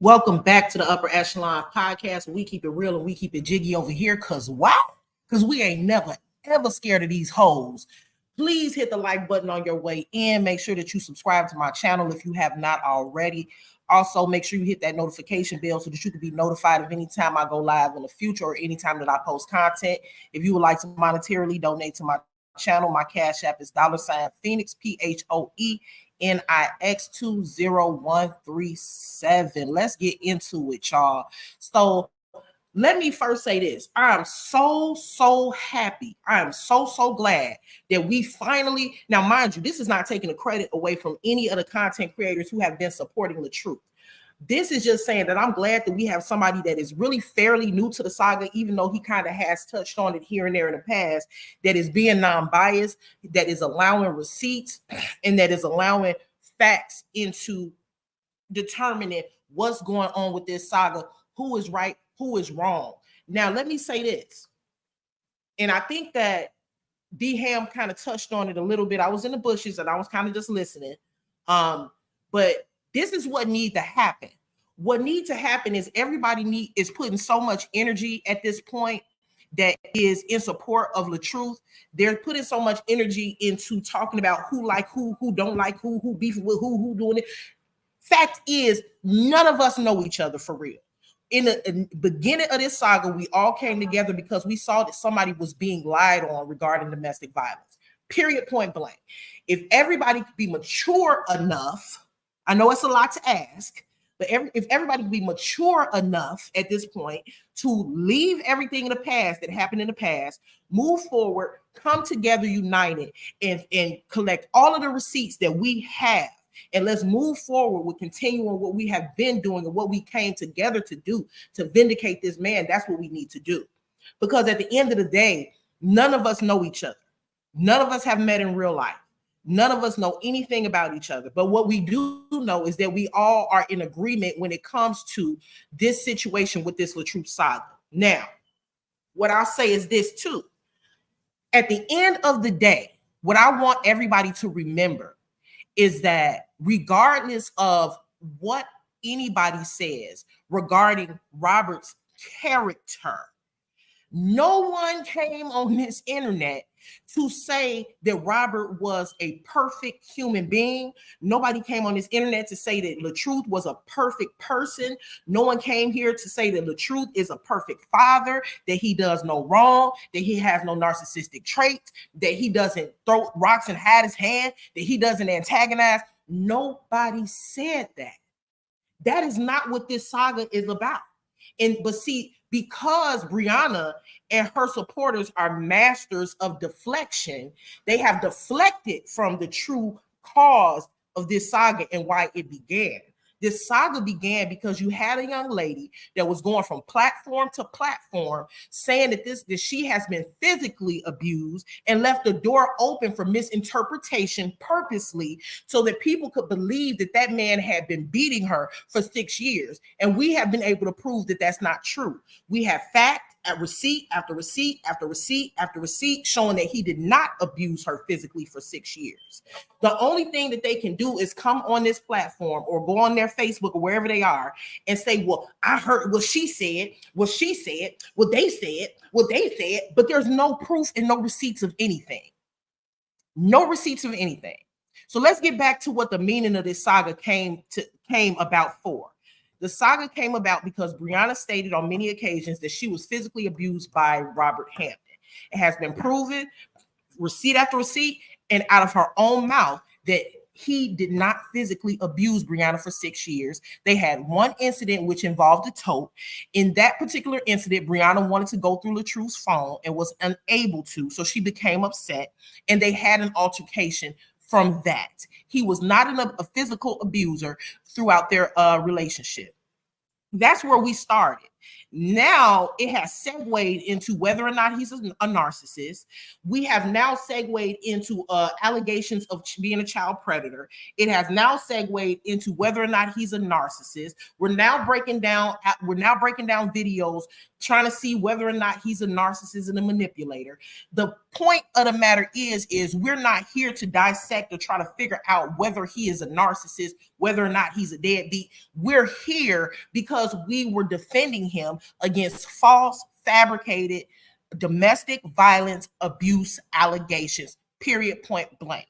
Welcome back to the Upper Echelon Podcast. We keep it real and we keep it jiggy over here. Cause why? Cause we ain't never ever scared of these hoes. Please hit the like button on your way in. Make sure that you subscribe to my channel if you have not already. Also, make sure you hit that notification bell so that you can be notified of any time I go live in the future or anytime that I post content. If you would like to monetarily donate to my channel, my cash app is $Phoenix, PHOENIX20137. Let's get into it, y'all. So let me first say this. I am so happy. I am so glad that we finally, now mind you, this is not taking the credit away from any of the content creators who have been supporting the truth. This is just saying that I'm glad that we have somebody that is really fairly new to the saga, even though he kind of has touched on it here and there in the past, that is being non-biased, that is allowing receipts, and that is allowing facts into determining what's going on with this saga, who is right, who is wrong. Now, let me say this, and I think that D Ham kind of touched on it a little bit. I was in the bushes and I was kind of just listening. But this is what needs to happen. What needs to happen is everybody is putting so much energy at this point that is in support of the truth. They're putting so much energy into talking about who like who don't like who beefing with who doing it. Fact is, none of us know each other for real. In the beginning of this saga, we all came together because we saw that somebody was being lied on regarding domestic violence. Period, point blank. If everybody could be mature enough, I know it's a lot to ask, but if everybody could be mature enough at this point to leave everything in the past that happened in the past, move forward, come together united, and collect all of the receipts that we have, and let's move forward with continuing what we have been doing and what we came together to do to vindicate this man. That's what we need to do. Because at the end of the day, none of us know each other. None of us have met in real life. None of us know anything about each other. But what we do know is that we all are in agreement when it comes to this situation with this LaTruth saga. Now, what I'll say is this too. At the end of the day, what I want everybody to remember is that regardless of what anybody says regarding Robert's character, no one came on this internet to say that Robert was a perfect human being. Nobody came on this internet to say that LaTruth was a perfect person. No one came here to say that LaTruth is a perfect father, that he does no wrong, that he has no narcissistic traits, that he doesn't throw rocks and hide his hand, that he doesn't antagonize. Nobody said that. That is not what this saga is about. But see, because Brianna and her supporters are masters of deflection, they have deflected from the true cause of this saga and why it began. This saga began because you had a young lady that was going from platform to platform saying that she has been physically abused and left the door open for misinterpretation purposely so that people could believe that that man had been beating her for 6 years. And we have been able to prove that that's not true. We have fact at receipt after receipt after receipt after receipt showing that he did not abuse her physically for 6 years. The only thing that they can do is come on this platform or go on their Facebook or wherever they are and say, well, I heard what she said, what she said, what they said, but there's no proof and no receipts of anything. No receipts of anything. So let's get back to what the meaning of this saga came about for. The saga came about because Brianna stated on many occasions that she was physically abused by Robert Hampton. It has been proven, receipt after receipt, and out of her own mouth, that he did not physically abuse Brianna for 6 years. They had one incident which involved a tote. In that particular incident, Brianna wanted to go through LaTruth's phone and was unable to, so she became upset, and they had an altercation from that. He was not a physical abuser throughout their relationship. That's where we started. Now it has segued into whether or not he's a narcissist. We have now segued into allegations of being a child predator. It has now segued into whether or not he's a narcissist. We're now breaking down videos trying to see whether or not he's a narcissist and a manipulator. The point of the matter is we're not here to dissect or try to figure out whether he is a narcissist, whether or not he's a deadbeat. We're here because we were defending him against false, fabricated domestic violence abuse allegations, period, point blank.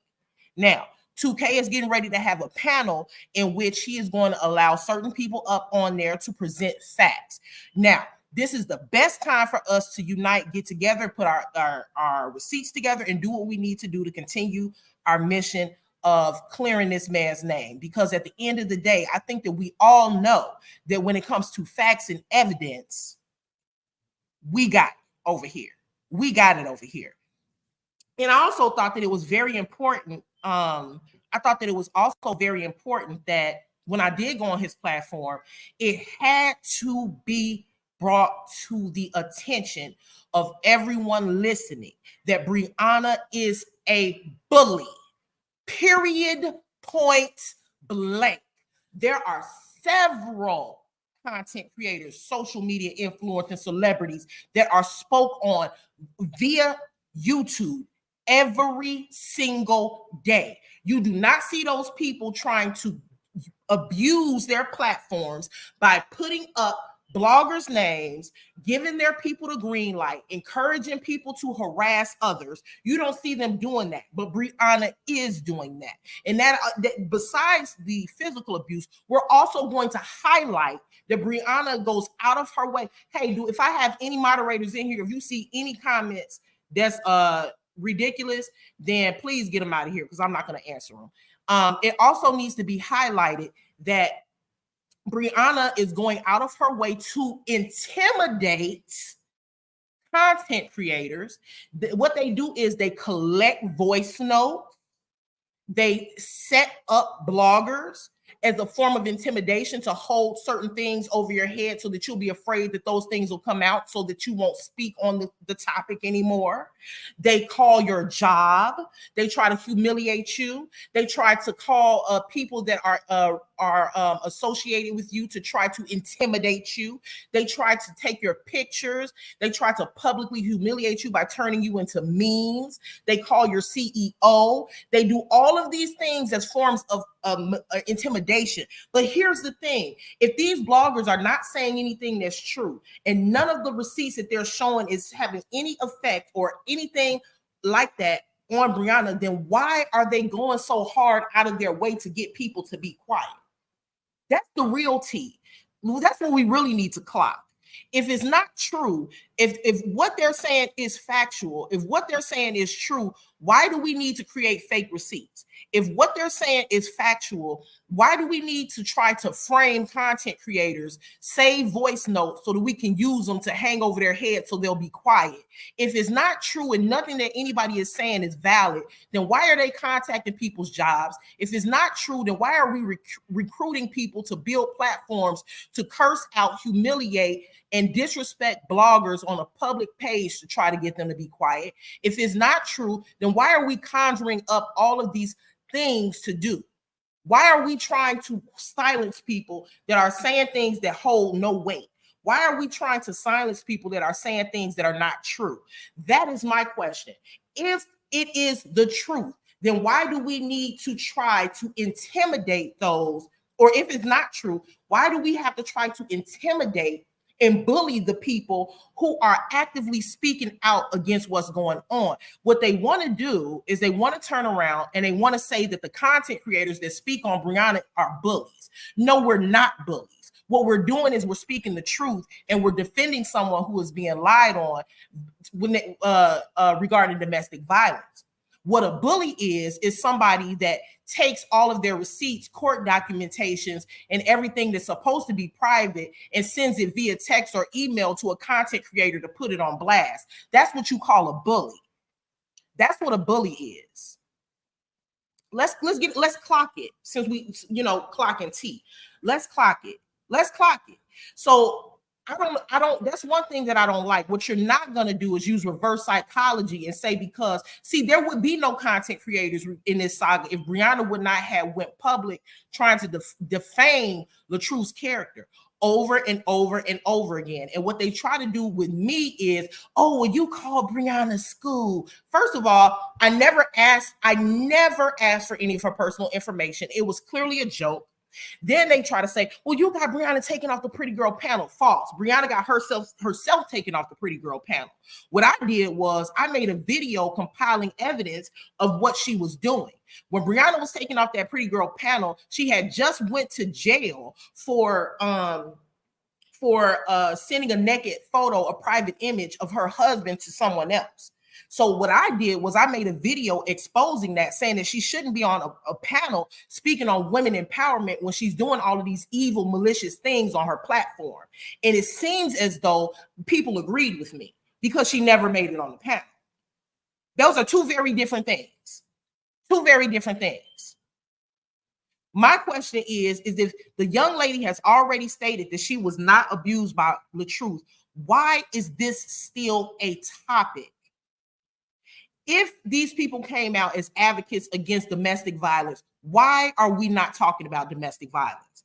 Now, Tukay is getting ready to have a panel in which he is going to allow certain people up on there to present facts. Now, this is the best time for us to unite, get together, put our receipts together, and do what we need to do to continue our mission of clearing this man's name. Because at the end of the day, I think that we all know that when it comes to facts and evidence, we got it over here. We got it over here. And I also thought that it was very important. I thought that it was also very important that when I did go on his platform, it had to be brought to the attention of everyone listening that Brianna is a bully. Period, point blank. There are several content creators, social media influencers, and celebrities that are spoke on via YouTube every single day. You do not see those people trying to abuse their platforms by putting up bloggers' names, giving their people the green light, encouraging people to harass others. You don't see them doing that, but Brianna is doing that. And that besides the physical abuse, we're also going to highlight that Brianna goes out of her way. Hey, if I have any moderators in here, if you see any comments that's ridiculous, then please get them out of here because I'm not going to answer them. It also needs to be highlighted that Brianna is going out of her way to intimidate content creators. What they do is they collect voice notes. They set up bloggers as a form of intimidation to hold certain things over your head so that you'll be afraid that those things will come out so that you won't speak on the topic anymore. They call your job. They try to humiliate you. They try to call people that are associated with you to try to intimidate you. They try to take your pictures. They try to publicly humiliate you by turning you into memes. They call your CEO. They do all of these things as forms of intimidation. But here's the thing. If these bloggers are not saying anything that's true and none of the receipts that they're showing is having any effect or anything like that on Brianna, then why are they going so hard out of their way to get people to be quiet? That's the real tea. That's what we really need to clock. If it's not true, if what they're saying is factual, if what they're saying is true, why do we need to create fake receipts? If what they're saying is factual, why do we need to try to frame content creators, save voice notes so that we can use them to hang over their head so they'll be quiet? If it's not true and nothing that anybody is saying is valid, then why are they contacting people's jobs? If it's not true, then why are we recruiting people to build platforms to curse out, humiliate, and disrespect bloggers on a public page to try to get them to be quiet? If it's not true, then why are we conjuring up all of these things to do? Why are we trying to silence people that are saying things that hold no weight? Why are we trying to silence people that are saying things that are not true? That is my question. If it is the truth, then why do we need to try to intimidate those? Or if it's not true, why do we have to try to intimidate and bully the people who are actively speaking out against what's going on? What they want to do is they want to turn around and they want to say that the content creators that speak on Brianna are bullies. No, we're not bullies. What we're doing is we're speaking the truth and we're defending someone who is being lied on when regarding domestic violence. What a bully is somebody that takes all of their receipts, court documentations, and everything that's supposed to be private and sends it via text or email to a content creator to put it on blast. That's what you call a bully. That's what a bully is. Let's clock it, since we clock and T. Let's clock it. So I don't, that's one thing that I don't like. What you're not going to do is use reverse psychology and say, because see, there would be no content creators in this saga if Brianna would not have went public trying to defame LaTruth's character over and over and over again. And what they try to do with me is, oh, well, you called Brianna school. First of all, I never asked for any of her personal information. It was clearly a joke. Then they try to say, well, you got Brianna taken off the pretty girl panel. False. Brianna got herself taken off the pretty girl panel. What I did was I made a video compiling evidence of what she was doing. When Brianna was taken off that pretty girl panel, she had just went to jail for sending a naked photo, a private image of her husband to someone else. So what I did was I made a video exposing that, saying that she shouldn't be on a panel speaking on women empowerment when she's doing all of these evil, malicious things on her platform. And it seems as though people agreed with me because she never made it on the panel. Those are two very different things. Two very different things. My question is if the young lady has already stated that she was not abused by LaTruth, why is this still a topic? If these people came out as advocates against domestic violence, why are we not talking about domestic violence?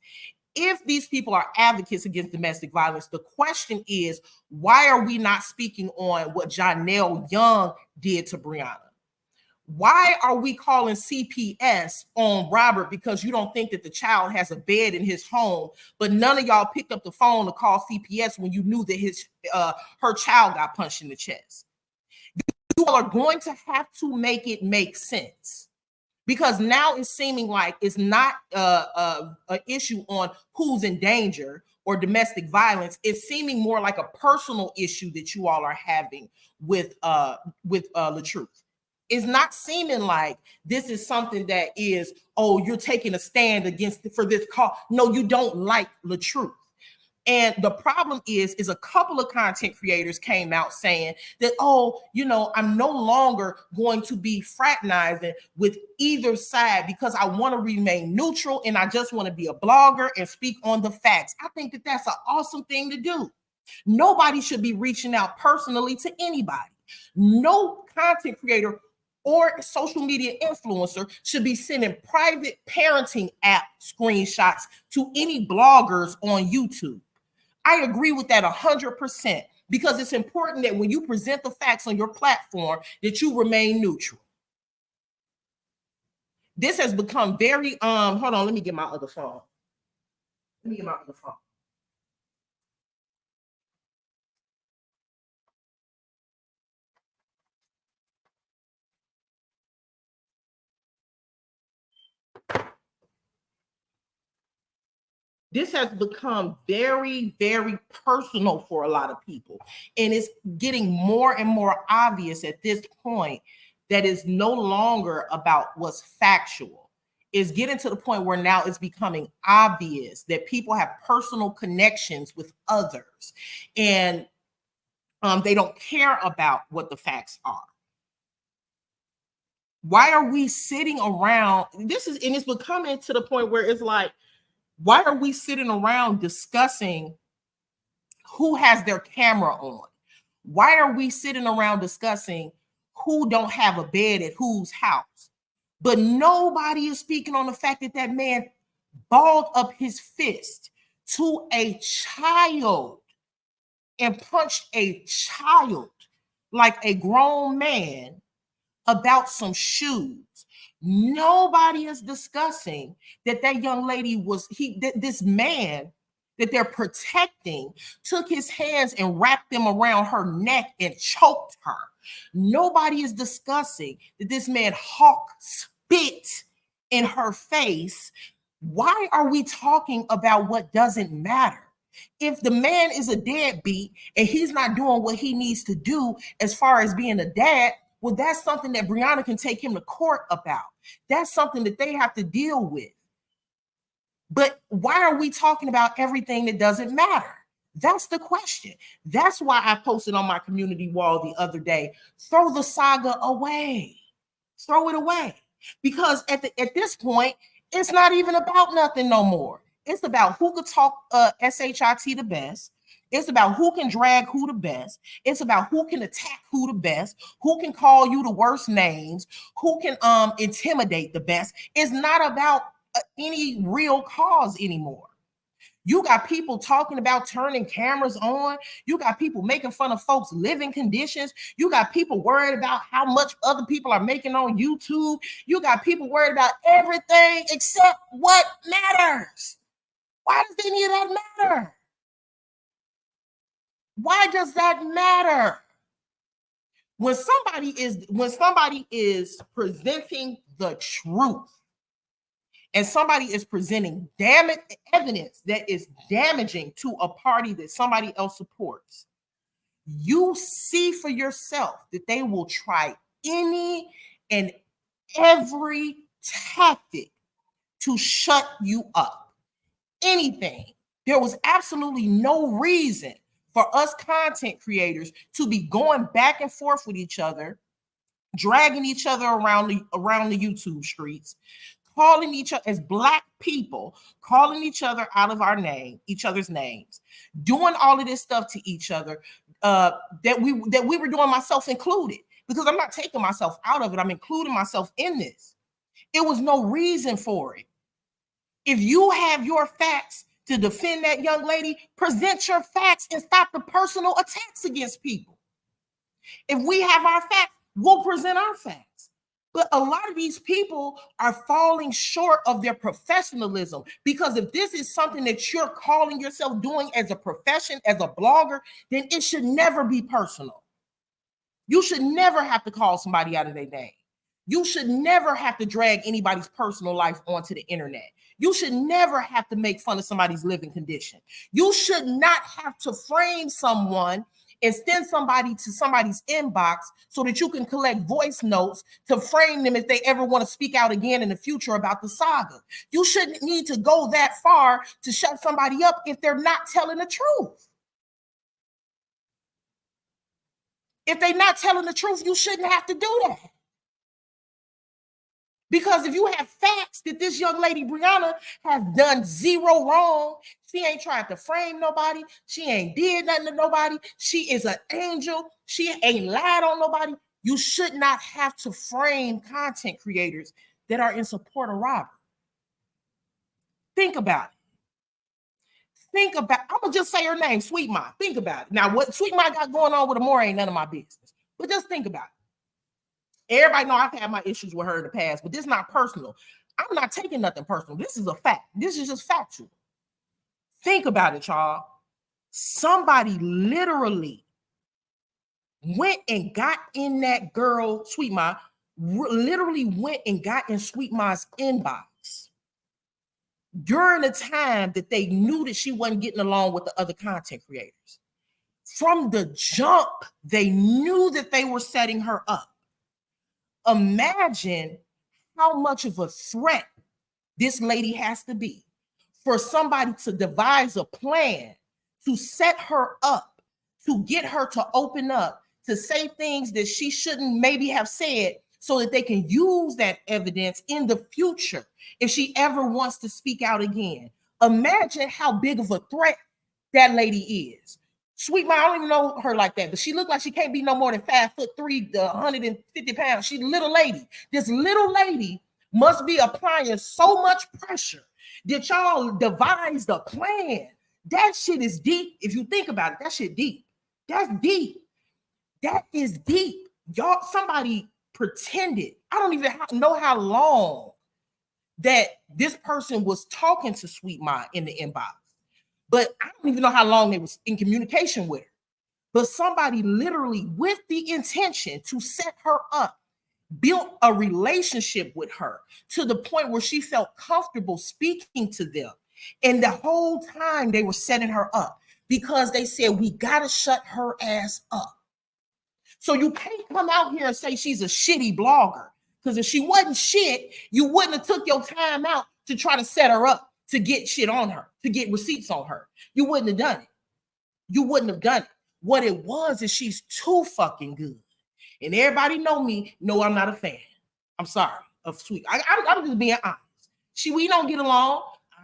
If these people are advocates against domestic violence, the question is, why are we not speaking on what Janelle Young did to Brianna? Why are we calling CPS on Robert because you don't think that the child has a bed in his home, but none of y'all picked up the phone to call CPS when you knew that her child got punched in the chest? You are going to have to make it make sense, because now it's seeming like it's not an issue on who's in danger or domestic violence. It's seeming more like a personal issue that you all are having with LaTruth. It's not seeming like this is something that is, oh, you're taking a stand for this cause. No, you don't like LaTruth. And the problem is a couple of content creators came out saying that, oh, I'm no longer going to be fraternizing with either side because I want to remain neutral and I just want to be a blogger and speak on the facts. I think that that's an awesome thing to do. Nobody should be reaching out personally to anybody. No content creator or social media influencer should be sending private parenting app screenshots to any bloggers on YouTube. I agree with that 100%, because it's important that when you present the facts on your platform that you remain neutral. This has become very hold on, let me get my other phone. This has become very, very personal for a lot of people. And it's getting more and more obvious at this point that it's no longer about what's factual. It's getting to the point where now it's becoming obvious that people have personal connections with others, and they don't care about what the facts are. Why are we sitting around? And it's becoming to the point where it's like, why are we sitting around discussing who has their camera on? Why are we sitting around discussing who don't have a bed at whose house? But nobody is speaking on the fact that that man balled up his fist to a child and punched a child like a grown man about some shoes. Nobody is discussing that young lady this man that they're protecting took his hands and wrapped them around her neck and choked her. Nobody is discussing that this man hawk spit in her face. Why are we talking about what doesn't matter? If the man is a deadbeat and he's not doing what he needs to do as far as being a dad, well, that's something that Brianna can take him to court about. That's something that they have to deal with. But why are we talking about everything that doesn't matter? That's the question. That's why I posted on my community wall the other day, throw the saga away. Throw it away. Because at this point, it's not even about nothing no more. It's about who could talk SHIT the best. It's about who can drag who the best. It's about who can attack who the best, who can call you the worst names, who can intimidate the best. It's not about any real cause anymore. You got people talking about turning cameras on. You got people making fun of folks' living conditions. You got people worried about how much other people are making on YouTube. You got people worried about everything except what matters. Why does any of that matter? Why does that matter? When somebody is presenting the truth, and somebody is presenting evidence that is damaging to a party that somebody else supports, you see for yourself that they will try any and every tactic to shut you up. Anything. There was absolutely no reason for us content creators to be going back and forth with each other, dragging each other around the YouTube streets, calling each other as Black people, calling each other out of each other's names, doing all of this stuff to each other that we were doing, myself included, because I'm not taking myself out of it. I'm including myself in this. It was no reason for it. If you have your facts to defend that young lady, present your facts and stop the personal attacks against people. If we have our facts, we'll present our facts. But a lot of these people are falling short of their professionalism, because if this is something that you're calling yourself doing as a profession, as a blogger, then it should never be personal. You should never have to call somebody out of their name. You should never have to drag anybody's personal life onto the internet. You should never have to make fun of somebody's living condition. You should not have to frame someone and send somebody to somebody's inbox so that you can collect voice notes to frame them if they ever want to speak out again in the future about the saga. You shouldn't need to go that far to shut somebody up if they're not telling the truth. If they're not telling the truth, you shouldn't have to do that. Because if you have facts that this young lady, Brianna, has done zero wrong, she ain't tried to frame nobody, she ain't did nothing to nobody, she is an angel, she ain't lied on nobody, you should not have to frame content creators that are in support of Robert. Think about it. I'm going to just say her name, Sweet Ma. Think about it. Now, what Sweet Ma got going on with Amore ain't none of my business. But just think about it. Everybody know I've had my issues with her in the past, but this is not personal. I'm not taking nothing personal. This is a fact. This is just factual. Think about it, y'all. Somebody literally went and got in that girl, Sweet Ma, literally went and got in Sweet Ma's inbox during the time that they knew that she wasn't getting along with the other content creators. From the jump, they knew that they were setting her up. Imagine how much of a threat this lady has to be for somebody to devise a plan to set her up, to get her to open up, to say things that she shouldn't maybe have said, so that they can use that evidence in the future if she ever wants to speak out again. Imagine how big of a threat that lady is. Sweet Ma, I don't even know her like that, but she looked like she can't be no more than 5'3", 150 pounds. She's a little lady. This little lady must be applying so much pressure that y'all devised a plan. That shit is deep. If you think about it, that shit deep. That's deep. That is deep. Y'all, somebody pretended. I don't even know how long that this person was talking to Sweet Ma in the inbox. But I don't even know how long they was in communication with her. But somebody literally, with the intention to set her up, built a relationship with her to the point where she felt comfortable speaking to them. And the whole time they were setting her up because they said, we got to shut her ass up. So you can't come out here and say she's a shitty blogger, because if she wasn't shit, you wouldn't have took your time out to try to set her up to get shit on her, to get receipts on her. You wouldn't have done it. You wouldn't have done it. What it was is she's too fucking good. And everybody know me, know I'm not a fan. I'm sorry, of Sweet. I'm just being honest. We don't get along.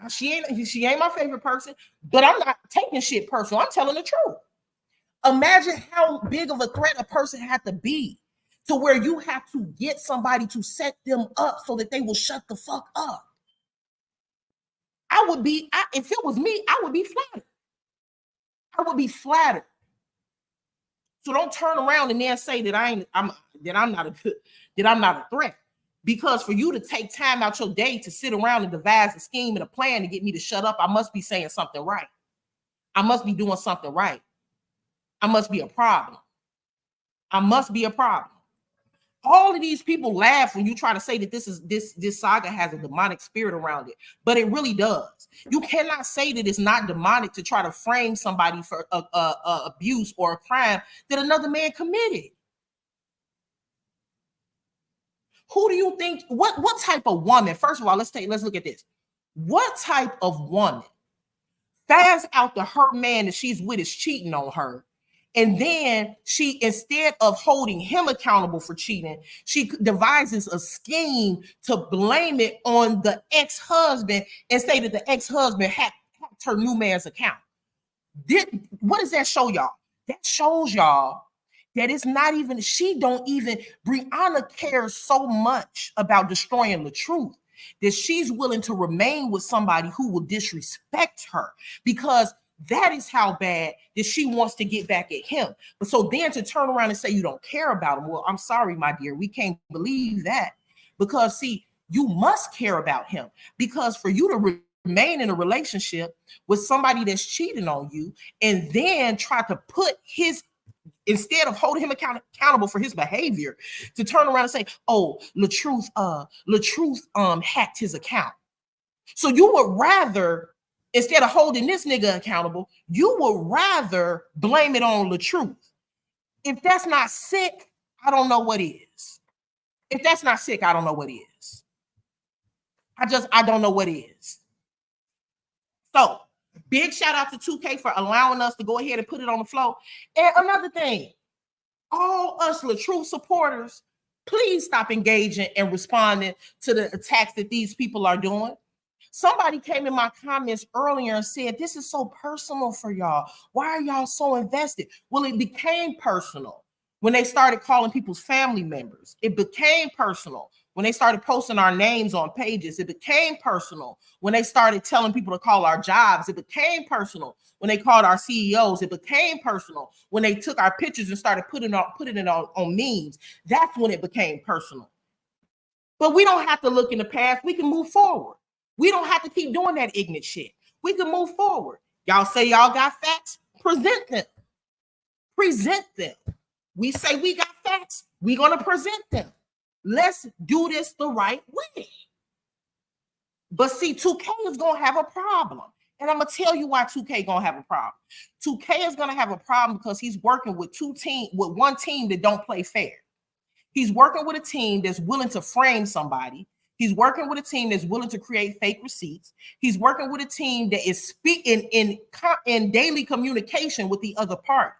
She ain't my favorite person, but I'm not taking shit personal. I'm telling the truth. Imagine how big of a threat a person had to be to where you have to get somebody to set them up so that they will shut the fuck up. If it was me, I would be flattered. I would be flattered. So don't turn around and then say that I'm not a threat. Because for you to take time out your day to sit around and devise a scheme and a plan to get me to shut up, I must be saying something right. I must be doing something right. I must be a problem. I must be a problem. All of these people laugh when you try to say that this saga has a demonic spirit around it, but it really does. You cannot say that it's not demonic to try to frame somebody for abuse or a crime that another man committed. Who do you think? What type of woman? First of all, let's look at this. What type of woman finds out that her man that she's with is cheating on her, and then she, instead of holding him accountable for cheating, she devises a scheme to blame it on the ex-husband and say that the ex-husband hacked her new man's account. What does that show y'all? That shows y'all that it's not even, Brianna cares so much about destroying the truth that she's willing to remain with somebody who will disrespect her, because that is how bad that she wants to get back at him. But so then to turn around and say you don't care about him, well, I'm sorry, my dear, we can't believe that. Because see, you must care about him, because for you to remain in a relationship with somebody that's cheating on you and then try to put instead of holding him accountable for his behavior, to turn around and say, oh, LaTruth hacked his account. So you would rather, instead of holding this nigga accountable, you would rather blame it on LaTruth. If that's not sick, I don't know what is. If that's not sick, I don't know what is. I don't know what is. So big shout out to Tukay for allowing us to go ahead and put it on the floor. And another thing, all us LaTruth supporters, please stop engaging and responding to the attacks that these people are doing. Somebody came in my comments earlier and said, this is so personal for y'all. Why are y'all so invested? Well, it became personal when they started calling people's family members. It became personal when they started posting our names on pages. It became personal when they started telling people to call our jobs. It became personal when they called our CEOs. It became personal when they took our pictures and started putting it on memes. That's when it became personal. But we don't have to look in the past. We can move forward. We don't have to keep doing that ignorant shit. We can move forward. Y'all say y'all got facts, present them. Present them. We say we got facts, we're going to present them. Let's do this the right way. But see, Tukay is going to have a problem. And I'm going to tell you why Tukay going to have a problem. Tukay is going to have a problem because he's working with one team that don't play fair. He's working with a team that's willing to frame somebody. He's working with a team that's willing to create fake receipts. He's working with a team that is speaking in daily communication with the other party.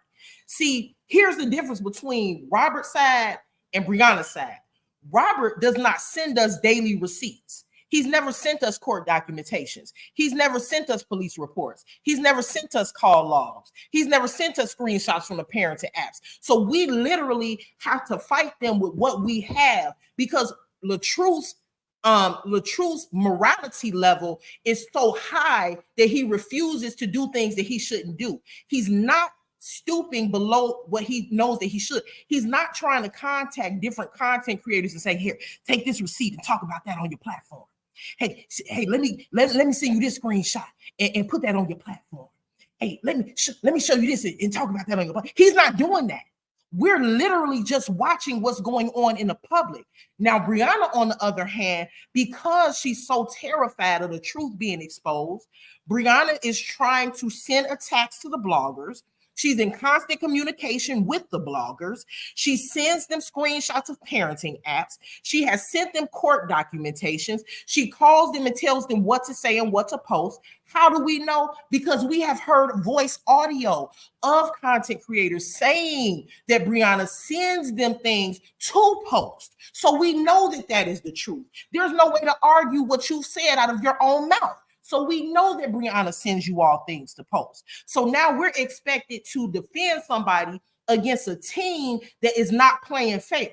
See, here's the difference between Robert's side and Brianna's side. Robert does not send us daily receipts. He's never sent us court documentations. He's never sent us police reports. He's never sent us call logs. He's never sent us screenshots from the parenting apps. So we literally have to fight them with what we have, because LaTruth's morality level is so high that he refuses to do things that he shouldn't do. He's not stooping below what he knows that he should. He's not trying to contact different content creators and say, here, take this receipt and talk about that on your platform. Hey, let me send you this screenshot and put that on your platform. Hey, let me show you this and talk about that on your platform. He's not doing that. We're literally just watching what's going on in the public. Now, Brianna, on the other hand, because she's so terrified of the truth being exposed, Brianna is trying to send attacks to the bloggers. She's in constant communication with the bloggers. She sends them screenshots of parenting apps. She has sent them court documentations. She calls them and tells them what to say and what to post. How do we know? Because we have heard voice audio of content creators saying that Brianna sends them things to post. So we know that that is the truth. There's no way to argue what you've said out of your own mouth. So we know that Brianna sends you all things to post. So now we're expected to defend somebody against a team that is not playing fair.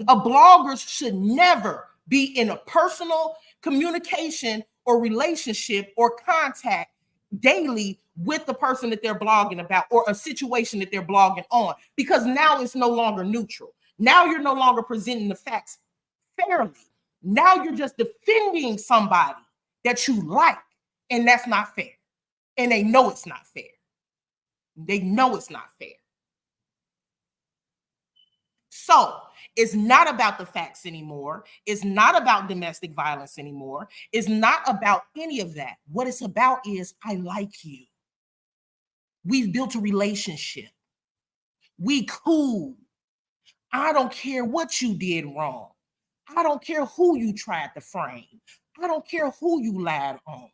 A blogger should never be in a personal communication or relationship or contact daily with the person that they're blogging about or a situation that they're blogging on, because now it's no longer neutral. Now you're no longer presenting the facts fairly. Now you're just defending somebody that you like, and that's not fair. And they know it's not fair. They know it's not fair. So it's not about the facts anymore. It's not about domestic violence anymore. It's not about any of that. What it's about is, I like you. We've built a relationship. We cool. I don't care what you did wrong. I don't care who you tried to frame. I don't care who you lied on.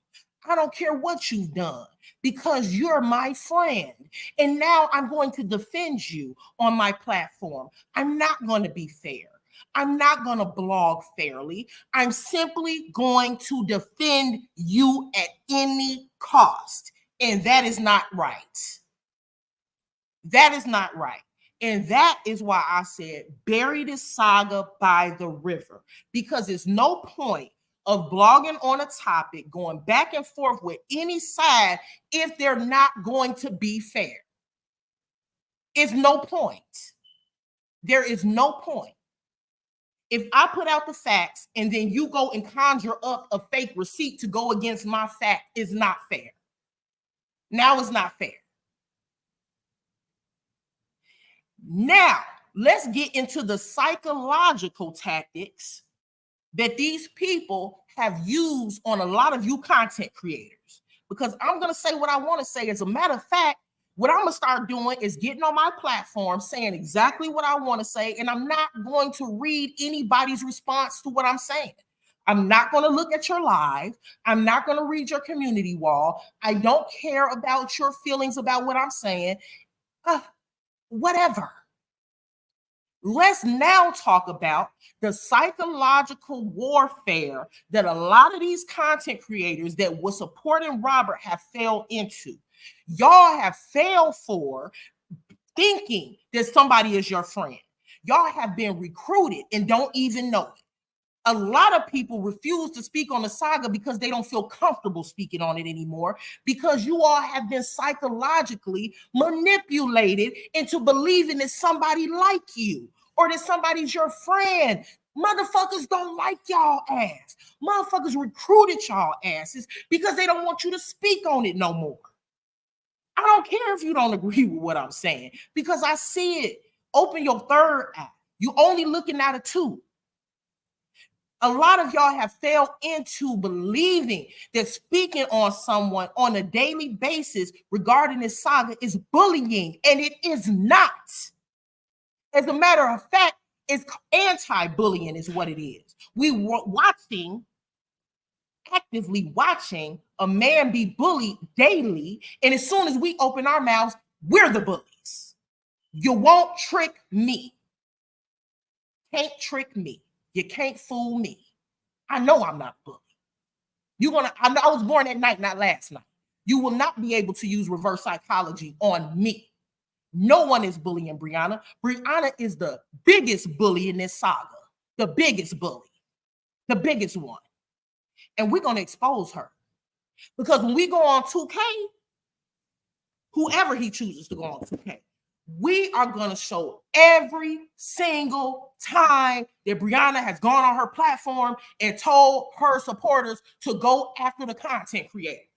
I don't care what you've done, because you're my friend. And now I'm going to defend you on my platform. I'm not going to be fair. I'm not going to blog fairly. I'm simply going to defend you at any cost. And that is not right. That is not right. And that is why I said, bury this saga by the river, because there's no point of blogging on a topic, going back and forth with any side if they're not going to be fair. It's no point. There is no point. If I put out the facts and then you go and conjure up a fake receipt to go against my fact, it's not fair. Now it's not fair. Now, let's get into the psychological tactics that these people have used on a lot of you content creators. Because I'm going to say what I want to say. As a matter of fact, what I'm going to start doing is getting on my platform, saying exactly what I want to say, and I'm not going to read anybody's response to what I'm saying. I'm not going to look at your live. I'm not going to read your community wall. I don't care about your feelings about what I'm saying. Whatever. Let's now talk about the psychological warfare that a lot of these content creators that were supporting Robert have fell into. Y'all have failed for thinking that somebody is your friend. Y'all have been recruited and don't even know it. A lot of people refuse to speak on the saga because they don't feel comfortable speaking on it anymore, because you all have been psychologically manipulated into believing that somebody like you or that somebody's your friend. Motherfuckers don't like y'all ass. Motherfuckers recruited y'all asses because they don't want you to speak on it no more. I don't care if you don't agree with what I'm saying, because I see it. Open your third eye. You only looking at a two. A lot of y'all have failed into believing that speaking on someone on a daily basis regarding this saga is bullying, and it is not. As a matter of fact, it's anti-bullying is what it is. We were actively watching a man be bullied daily, and as soon as we open our mouths, we're the bullies. You won't trick me. Can't trick me. You can't fool me. I know I'm not a bully. I know I was born at night, not last night. You will not be able to use reverse psychology on me. No one is bullying Brianna. Brianna is the biggest bully in this saga. The biggest bully. The biggest one. And we're going to expose her. Because when we go on Tukay, whoever he chooses to go on Tukay, we are going to show every single time that Brianna has gone on her platform and told her supporters to go after the content creators.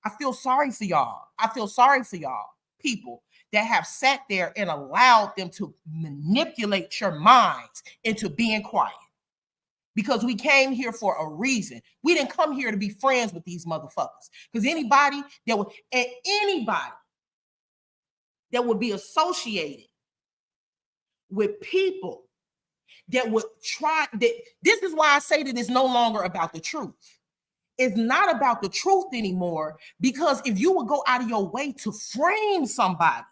I feel sorry for y'all. I feel sorry for y'all, people that have sat there and allowed them to manipulate your minds into being quiet. Because we came here for a reason. We didn't come here to be friends with these motherfuckers. Because anybody that would be associated with people that would try that. This is why I say that it's no longer about the truth. It's not about the truth anymore, because if you would go out of your way to frame somebody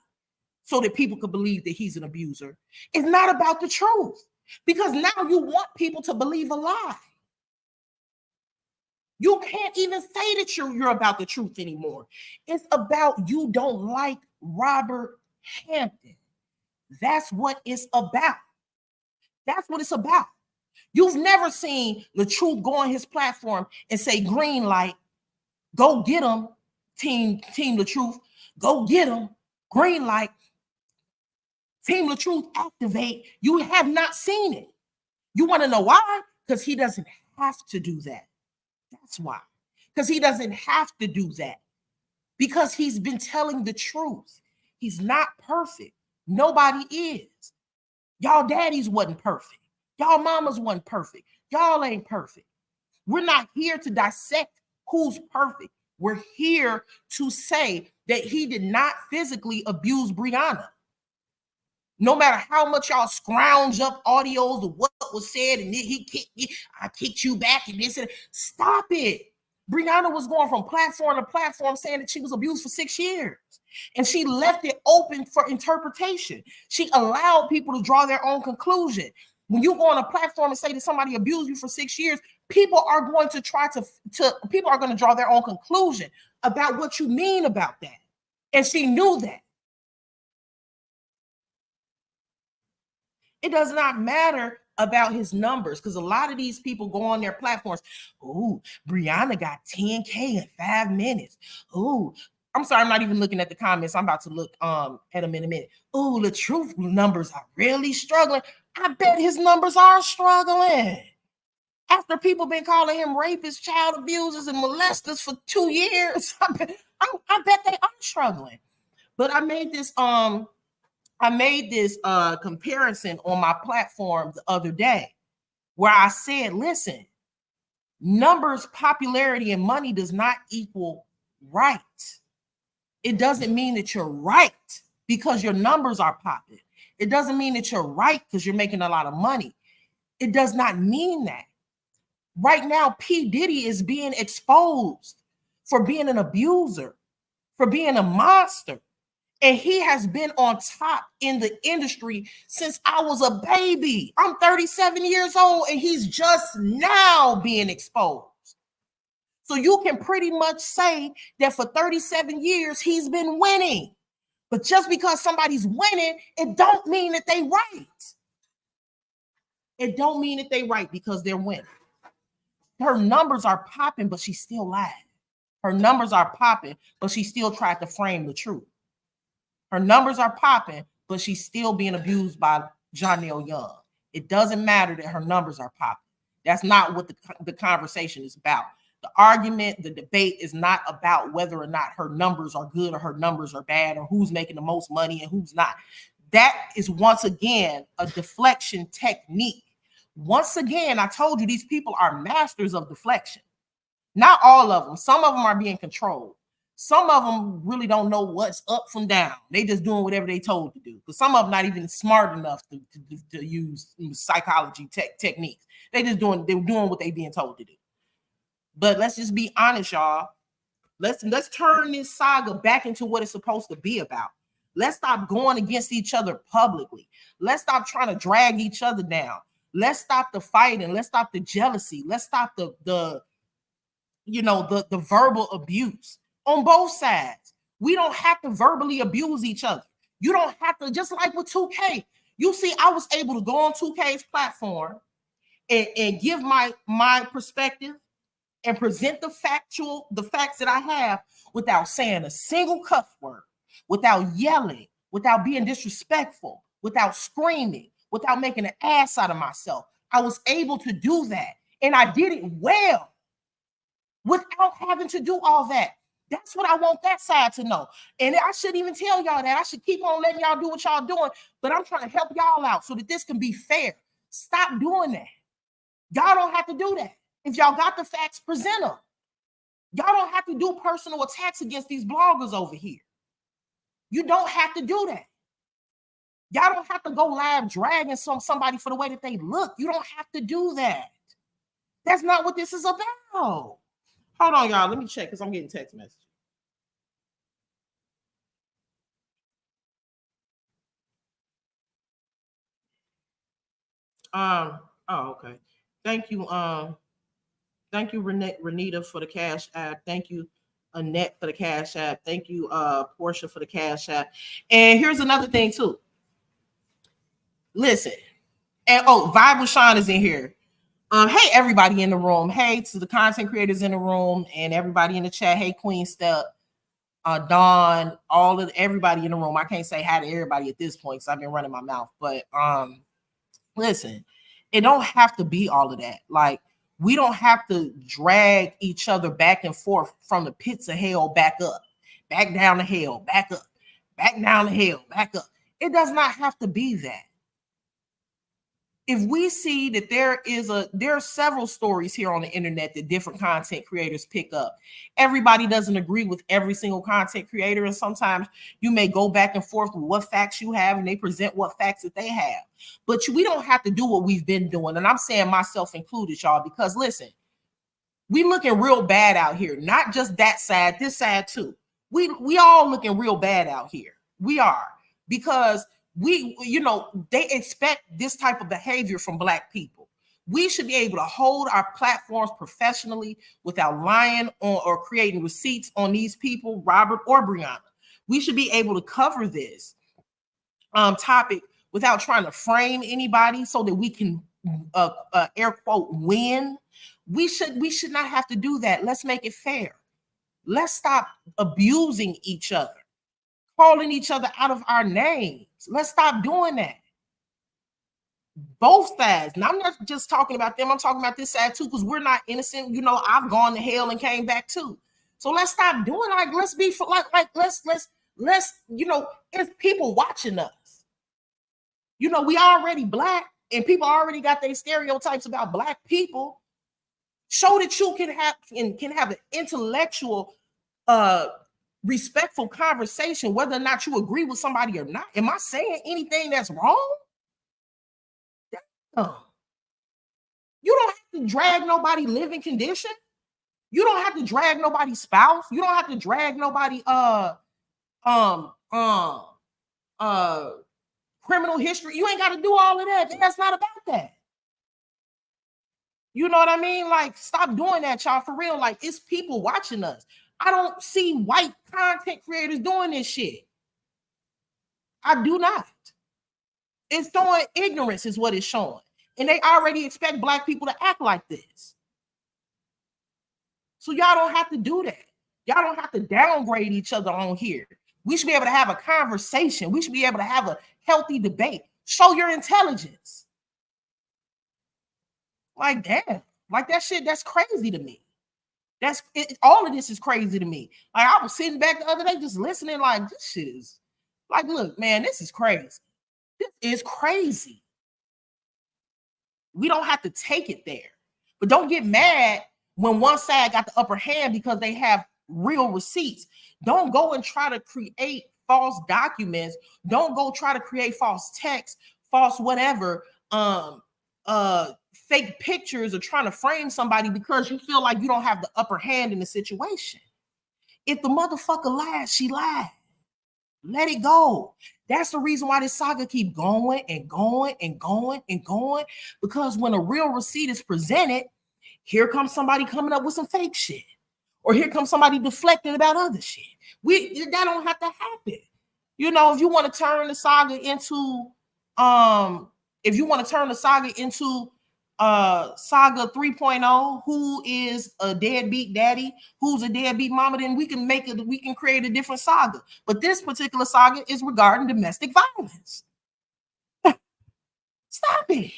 so that people could believe that he's an abuser, it's not about the truth, because now you want people to believe a lie. You can't even say that you're about the truth anymore. It's about you don't like Robert Hampton. That's what it's about. That's what it's about. You've never seen the truth go on his platform and say, green light, go get him, team the truth, go get him, green light, team the truth, activate. You have not seen it. You want to know why? Because he doesn't have to do that. That's why. Because he doesn't have to do that. Because he's been telling the truth. He's not perfect. Nobody is. Y'all daddies wasn't perfect. Y'all mamas wasn't perfect. Y'all ain't perfect. We're not here to dissect who's perfect. We're here to say that he did not physically abuse Brianna. No matter how much y'all scrounge up audios of what was said and he kicked me, I kicked you back and this and stop it. Brianna was going from platform to platform saying that she was abused for 6 years. And she left it open for interpretation. She allowed people to draw their own conclusion. When you go on a platform and say that somebody abused you for 6 years, people are going to people are going to draw their own conclusion about what you mean about that. And she knew that. It does not matter about his numbers because a lot of these people go on their platforms. Oh, Brianna got 10K in 5 minutes. Oh, I'm sorry, I'm not even looking at the comments. I'm about to look at them in a minute. Oh, the truth numbers are really struggling. I bet his numbers are struggling. After people been calling him rapists, child abusers, and molesters for 2 years, I bet they are struggling. But I made this comparison on my platform the other day where I said, listen, numbers, popularity, and money does not equal right. It doesn't mean that you're right because your numbers are popping. It doesn't mean that you're right because you're making a lot of money. It does not mean that. Right now, P. Diddy is being exposed for being an abuser, for being a monster. And he has been on top in the industry since I was a baby. I'm 37 years old and he's just now being exposed. So you can pretty much say that for 37 years, he's been winning. But just because somebody's winning, it don't mean that they right. It don't mean that they right because they're winning. Her numbers are popping, but she still lied. Her numbers are popping, but she still tried to frame the truth. Her numbers are popping, but she's still being abused by Jonelle Young. It doesn't matter that her numbers are popping. That's not what the conversation is about. The argument, the debate is not about whether or not her numbers are good or her numbers are bad or who's making the most money and who's not. That is once again a deflection technique. Once again, I told you these people are masters of deflection. Not all of them. Some of them are being controlled. Some of them really don't know what's up from down. They just doing whatever they told to do. Because some of them not even smart enough to use psychology techniques. They're doing what they being told to do. But let's just be honest, y'all. Let's turn this saga back into what it's supposed to be about. Let's stop going against each other publicly. Let's stop trying to drag each other down. Let's stop the fighting. Let's stop the jealousy. Let's stop the verbal abuse on both sides. We don't have to verbally abuse each other. You don't have to, just like with Tukay. You see, I was able to go on Tukay's platform and give my perspective and present the facts that I have without saying a single cuss word, without yelling, without being disrespectful, without screaming, without making an ass out of myself. I was able to do that. And I did it well without having to do all that. That's what I want that side to know. And I shouldn't even tell y'all that. I should keep on letting y'all do what y'all doing. But I'm trying to help y'all out so that this can be fair. Stop doing that. Y'all don't have to do that. If y'all got the facts, present them. Y'all don't have to do personal attacks against these bloggers over here. You don't have to do that. Y'all don't have to go live dragging somebody for the way that they look. You don't have to do that. That's not what this is about. Hold on, y'all. Let me check because I'm getting text messages. Oh, okay. Thank you. Thank you, Renita, for the cash app. Thank you, Annette, for the cash app. Thank you, Portia, for the cash app. And here's another thing too. Listen, and oh, Bible Sean is in here. Hey, everybody in the room. Hey, to the content creators in the room and everybody in the chat. Hey, Queen Step, Dawn, all of everybody in the room. I can't say hi to everybody at this point because I've been running my mouth. But listen, it don't have to be all of that. Like, we don't have to drag each other back and forth from the pits of hell back up, back down to hell, back up, back down to hell, back up. It does not have to be that. If we see that there are several stories here on the internet that different content creators pick up, everybody doesn't agree with every single content creator, and sometimes you may go back and forth with what facts you have and they present what facts that they have. But we don't have to do what we've been doing, and I'm saying myself included, y'all, because listen, we looking real bad out here. Not just that side, this side too. We all looking real bad out here. We are, because they expect this type of behavior from Black people. We should be able to hold our platforms professionally without lying or creating receipts on these people, Robert or Brianna. We should be able to cover this topic without trying to frame anybody so that we can air quote win. We should not have to do that. Let's make it fair. Let's stop abusing each other, calling each other out of our names. Let's stop doing that. Both sides. Now, I'm not just talking about them. I'm talking about this side too, because we're not innocent. I've gone to hell and came back too. So let's stop doing let's be let's it's people watching us. We already Black, and people already got their stereotypes about Black people. Show that you can have an intellectual respectful conversation, whether or not you agree with somebody or not. Am I saying anything that's wrong? You don't have to drag nobody living condition. You don't have to drag nobody's spouse. You don't have to drag nobody criminal history. You ain't got to do all of that. That's not about that. You know what I mean? Like, stop doing that, y'all, for real. Like, it's people watching us. I don't see white content creators doing this shit. I do not. It's showing ignorance is what it's showing. And they already expect Black people to act like this. So y'all don't have to do that. Y'all don't have to downgrade each other on here. We should be able to have a conversation. We should be able to have a healthy debate. Show your intelligence. Like, damn. Like, that shit, that's crazy to me. All of this is crazy to me. Like, I was sitting back the other day just listening, like, this shit is like, look, man, this is crazy. This is crazy. We don't have to take it there. But don't get mad when one side got the upper hand because they have real receipts. Don't go and try to create false documents. Don't go try to create false text, false whatever, fake pictures, or trying to frame somebody because you feel like you don't have the upper hand in the situation. If the motherfucker lied, she lied. Let it go. That's the reason why this saga keep going and going and going and going, because when a real receipt is presented, here comes somebody coming up with some fake shit, or here comes somebody deflecting about other shit. That don't have to happen. If you want to turn the saga into Saga 3.0, who is a deadbeat daddy, who's a deadbeat mama, then we can create a different saga. But this particular saga is regarding domestic violence. Stop it.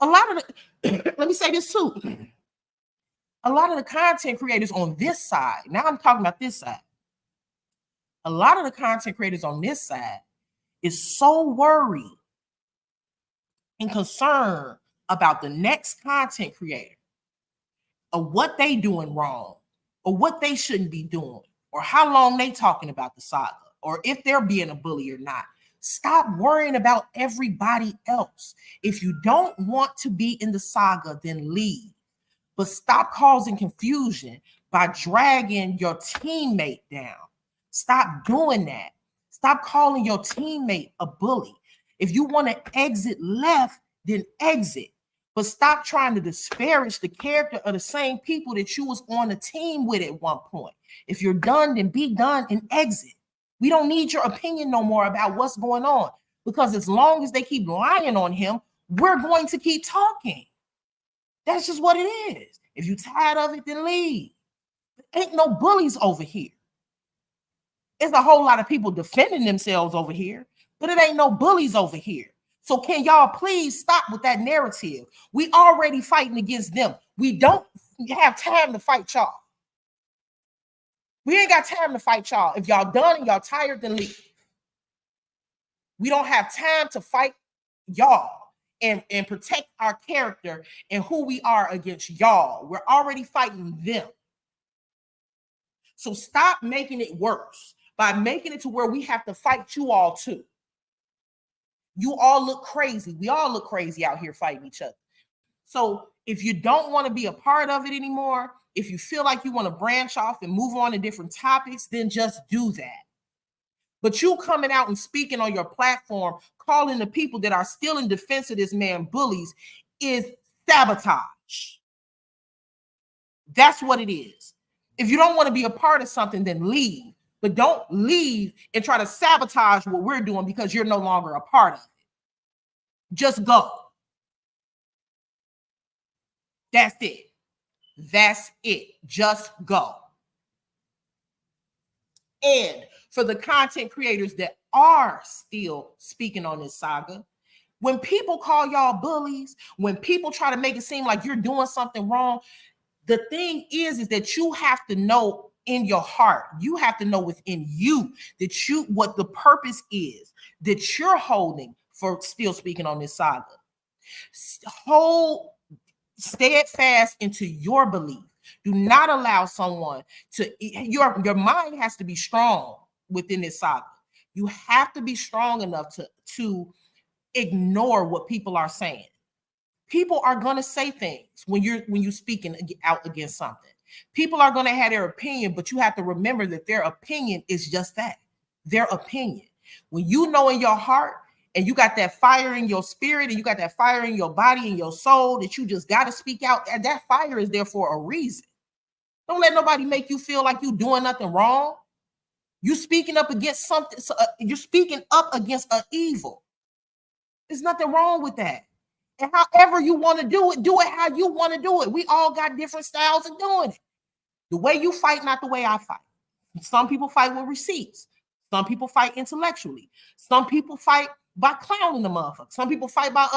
A lot of let me say this too. A lot of the content creators on this side, now I'm talking about this side. A lot of the content creators on this side is so worried and concerned about the next content creator, or what they doing wrong, or what they shouldn't be doing, or how long they talking about the saga, or if they're being a bully or not. Stop worrying about everybody else. If you don't want to be in the saga, then leave. But stop causing confusion by dragging your teammate down. Stop doing that. Stop calling your teammate a bully. If you want to exit left, then exit. But stop trying to disparage the character of the same people that you was on the team with at one point. If you're done, then be done and exit. We don't need your opinion no more about what's going on, because as long as they keep lying on him, we're going to keep talking. That's just what it is. If you're tired of it, then leave. Ain't no bullies over here. It's a whole lot of people defending themselves over here, but it ain't no bullies over here. So can y'all please stop with that narrative? We already fighting against them. We don't have time to fight y'all. We ain't got time to fight y'all. If y'all done and y'all tired, then leave. We don't have time to fight y'all and protect our character and who we are against y'all. We're already fighting them. So stop making it worse by making it to where we have to fight you all too. You all look crazy. We all look crazy out here fighting each other. So if you don't want to be a part of it anymore, if you feel like you want to branch off and move on to different topics, then just do that. But you coming out and speaking on your platform, calling the people that are still in defense of this man bullies, is sabotage. That's what it is. If you don't want to be a part of something, then leave. But don't leave and try to sabotage what we're doing because you're no longer a part of it. Just go. That's it. That's it. Just go. And for the content creators that are still speaking on this saga, when people call y'all bullies, when people try to make it seem like you're doing something wrong, the thing is that you have to know in your heart, you have to know within you that what the purpose is that you're holding for still speaking on this saga. Hold steadfast into your belief. Do not allow someone to, your mind has to be strong within this saga. You have to be strong enough to ignore what people are saying. People are going to say things when you're speaking out against something. People are going to have their opinion, but you have to remember that their opinion is just that, their opinion. When you know in your heart and you got that fire in your spirit and you got that fire in your body and your soul that you just got to speak out, and that fire is there for a reason. Don't let nobody make you feel like you're doing nothing wrong. You're speaking up against something. You're speaking up against an evil. There's nothing wrong with that. And however you want to do it how you want to do it. We all got different styles of doing it. The way you fight, not the way I fight. Some people fight with receipts. Some people fight intellectually. Some people fight by clowning the motherfucker. Some people fight by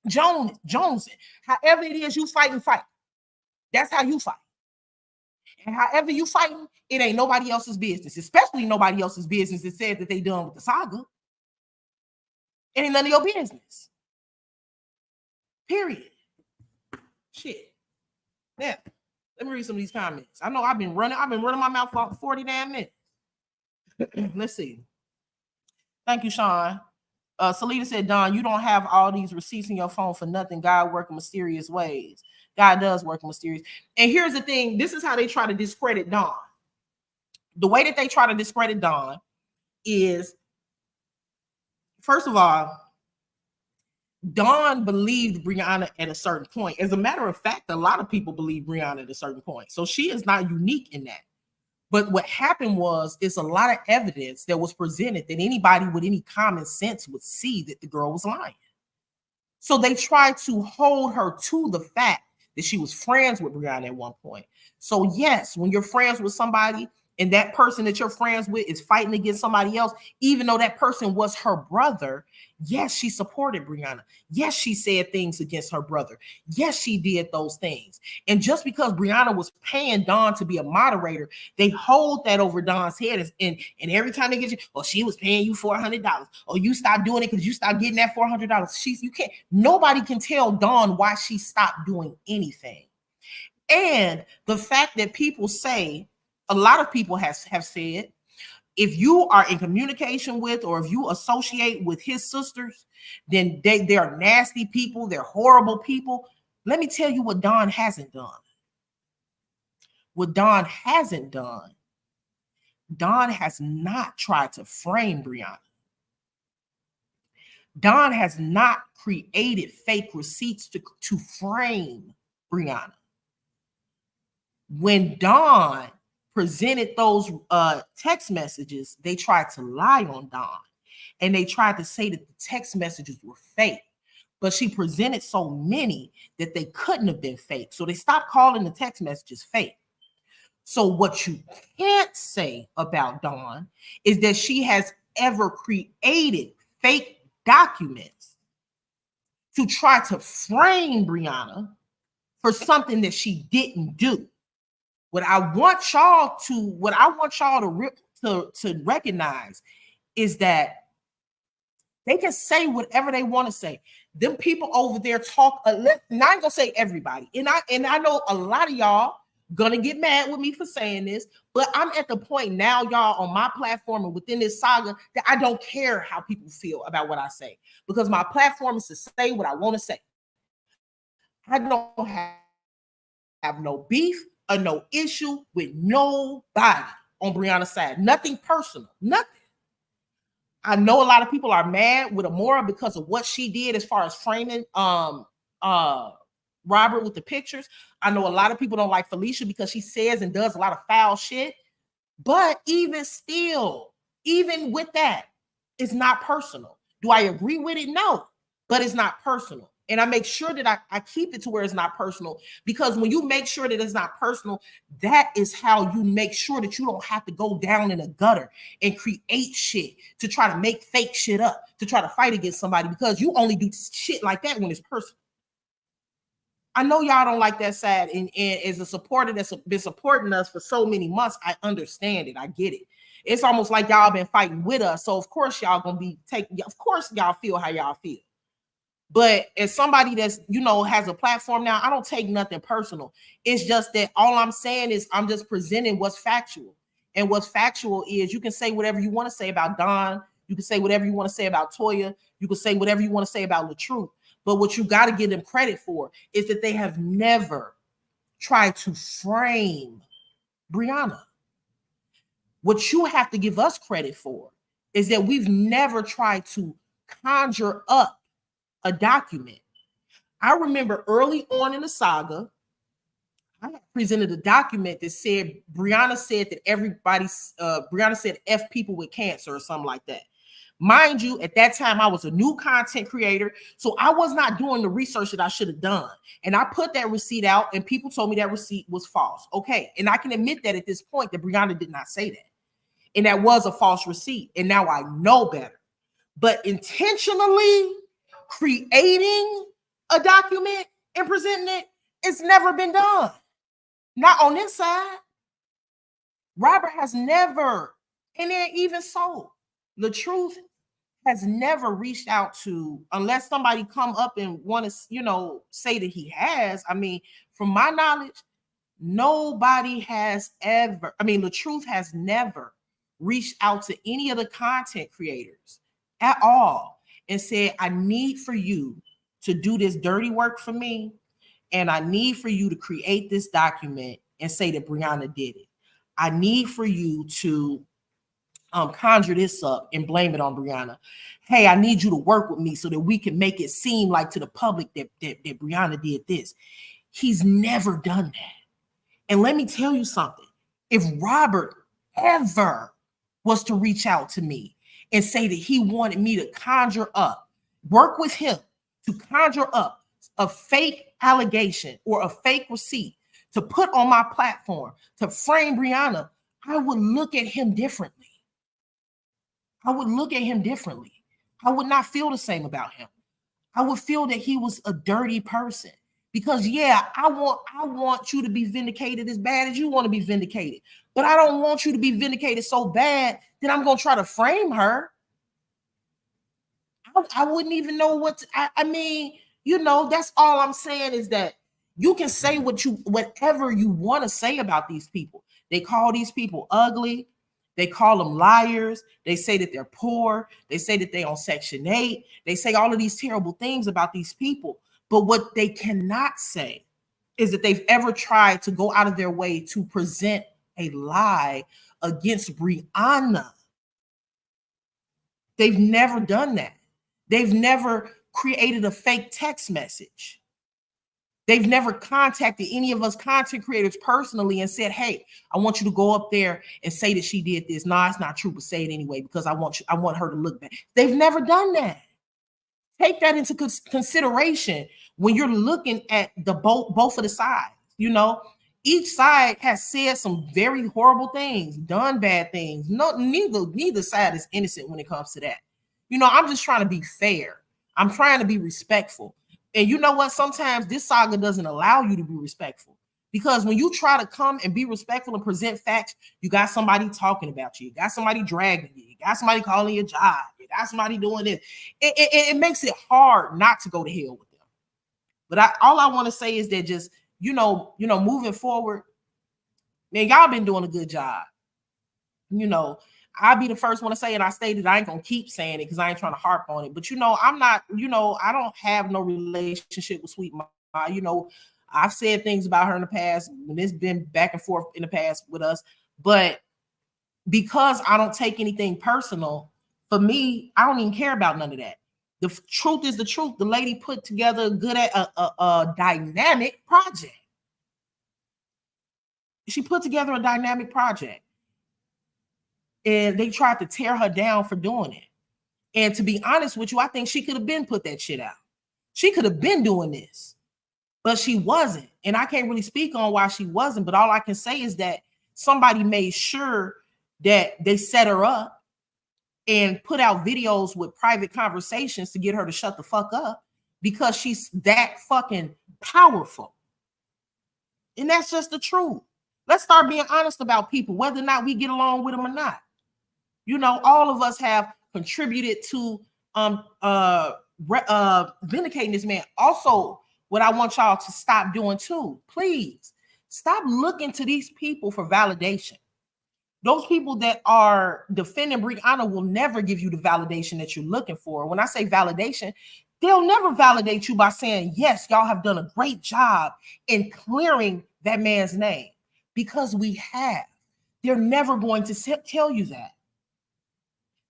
Jonesing. However it is you fight. That's how you fight. And however you fighting, it ain't nobody else's business, especially nobody else's business that said that they done with the saga. It ain't none of your business. Period. Shit. Yeah. Let me read some of these comments. I know I've been running my mouth for 40 damn minutes. Let's see. Thank you, Sean. Salita said, Don, you don't have all these receipts in your phone for nothing. God work in mysterious ways. God does work in mysterious. And here's the thing. This is how they try to discredit Don. The way that they try to discredit Don is, first of all, Dawn believed Brianna at a certain point. As a matter of fact, a lot of people believe Brianna at a certain point. So she is not unique in that. But what happened was, it's a lot of evidence that was presented that anybody with any common sense would see that the girl was lying. So they tried to hold her to the fact that she was friends with Brianna at one point. So yes, when you're friends with somebody and that person that you're friends with is fighting against somebody else, even though that person was her brother, yes, she supported Brianna. Yes, she said things against her brother. Yes, she did those things. And just because Brianna was paying Dawn to be a moderator, they hold that over Dawn's head. And every time they get you, oh, she was paying you $400. Oh, you stopped doing it because you stopped getting that $400. You can't, nobody can tell Dawn why she stopped doing anything. And the fact that people say, a lot of people have said, if you are in communication with, or if you associate with his sisters, then they are nasty people. They're horrible people. Let me tell you what Dawn hasn't done. What Dawn hasn't done, Dawn has not tried to frame Brianna. Don has not created fake receipts to frame Brianna. When Don presented those text messages, they tried to lie on Don, and they tried to say that the text messages were fake. But she presented so many that they couldn't have been fake. So they stopped calling the text messages fake. So what you can't say about Dawn is that she has ever created fake documents to try to frame Brianna for something that she didn't do. What I want y'all to recognize is that they can say whatever they want to say. Them people over there talk. And I ain't gonna say everybody, and I know a lot of y'all gonna get mad with me for saying this, but I'm at the point now, y'all, on my platform and within this saga, that I don't care how people feel about what I say, because my platform is to say what I want to say. I don't have no beef or no issue with nobody on Brianna's side. Nothing personal. Nothing. I know a lot of people are mad with Amora because of what she did as far as framing Robert with the pictures. I know a lot of people don't like Felicia because she says and does a lot of foul shit. But even still, even with that, it's not personal. Do I agree with it? No, but it's not personal. And I make sure that I keep it to where it's not personal, because when you make sure that it's not personal, that is how you make sure that you don't have to go down in a gutter and create shit to try to make fake shit up, to try to fight against somebody, because you only do shit like that when it's personal. I know y'all don't like that side, and as a supporter that's been supporting us for so many months, I understand it. I get it. It's almost like y'all been fighting with us, so of course y'all gonna be taking. Of course y'all feel how y'all feel. But as somebody that's, has a platform now, I don't take nothing personal. It's just that all I'm saying is I'm just presenting what's factual. And what's factual is you can say whatever you want to say about Don. You can say whatever you want to say about Toya. You can say whatever you want to say about LaTruth. But what you got to give them credit for is that they have never tried to frame Brianna. What you have to give us credit for is that we've never tried to conjure up a document. I remember early on in the saga, I presented a document that said Brianna said that Brianna said F people with cancer or something like that. Mind you, at that time, I was a new content creator, so I was not doing the research that I should have done. And I put that receipt out, and people told me that receipt was false. Okay, and I can admit that at this point that Brianna did not say that. And that was a false receipt, and now I know better. But intentionally creating a document and presenting it, it's never been done. Not on this side. Robert has never, and then even so, LaTruth has never reached out to, unless somebody come up and want to, say that he has. I mean, from my knowledge, nobody has ever, LaTruth has never reached out to any of the content creators at all and said, I need for you to do this dirty work for me, and I need for you to create this document and say that Brianna did it. I need for you to conjure this up and blame it on Brianna. Hey, I need you to work with me so that we can make it seem like to the public that Brianna did this. He's never done that. And let me tell you something. If Robert ever was to reach out to me and say that he wanted me to conjure up, work with him to conjure up a fake allegation or a fake receipt to put on my platform to frame Brianna, I would look at him differently. I would look at him differently. I would not feel the same about him. I would feel that he was a dirty person. Because I want you to be vindicated as bad as you want to be vindicated. But I don't want you to be vindicated so bad that I'm going to try to frame her. I wouldn't even know what to, that's all I'm saying is that you can say whatever you want to say about these people. They call these people ugly. They call them liars. They say that they're poor. They say that they're on Section 8. They say all of these terrible things about these people. But what they cannot say is that they've ever tried to go out of their way to present a lie against Brianna. They've never done that. They've never created a fake text message. They've never contacted any of us content creators personally and said, hey, I want you to go up there and say that she did this. No, it's not true, but say it anyway because I want her to look bad. They've never done that. Take that into consideration when you're looking at the both of the sides. You know, each side has said some very horrible things, done bad things. No, neither side is innocent when it comes to that. You know, I'm just trying to be fair. I'm trying to be respectful. And you know what? Sometimes this saga doesn't allow you to be respectful because when you try to come and be respectful and present facts, you got somebody talking about you. You got somebody dragging you. You got somebody calling your job. You got somebody doing this. It makes it hard not to go to hell with them. But all I want to say is that just, you know, moving forward, man, y'all been doing a good job. You know, I'll be the first one to say, and I stated I ain't gonna keep saying it because I ain't trying to harp on it. But you know, I'm not, you know, I don't have no relationship with Sweet Ma. You know, I've said things about her in the past when it's been back and forth in the past with us. But because I don't take anything personal, for me, I don't even care about none of that. The truth is the truth. The lady put together a dynamic project. She put together a dynamic project. And they tried to tear her down for doing it. And to be honest with you, I think she could have been put that shit out. She could have been doing this, but she wasn't. And I can't really speak on why she wasn't, but all I can say is that somebody made sure that they set her up and put out videos with private conversations to get her to shut the fuck up because she's that fucking powerful. And that's just the truth. Let's start being honest about people, whether or not we get along with them or not. You know, all of us have contributed to vindicating this man. Also, what I want y'all to stop doing too, please stop looking to these people for validation. Those people that are defending Brianna will never give you the validation that you're looking for. When I say validation, they'll never validate you by saying, yes, y'all have done a great job in clearing that man's name, because we have. They're never going to tell you that.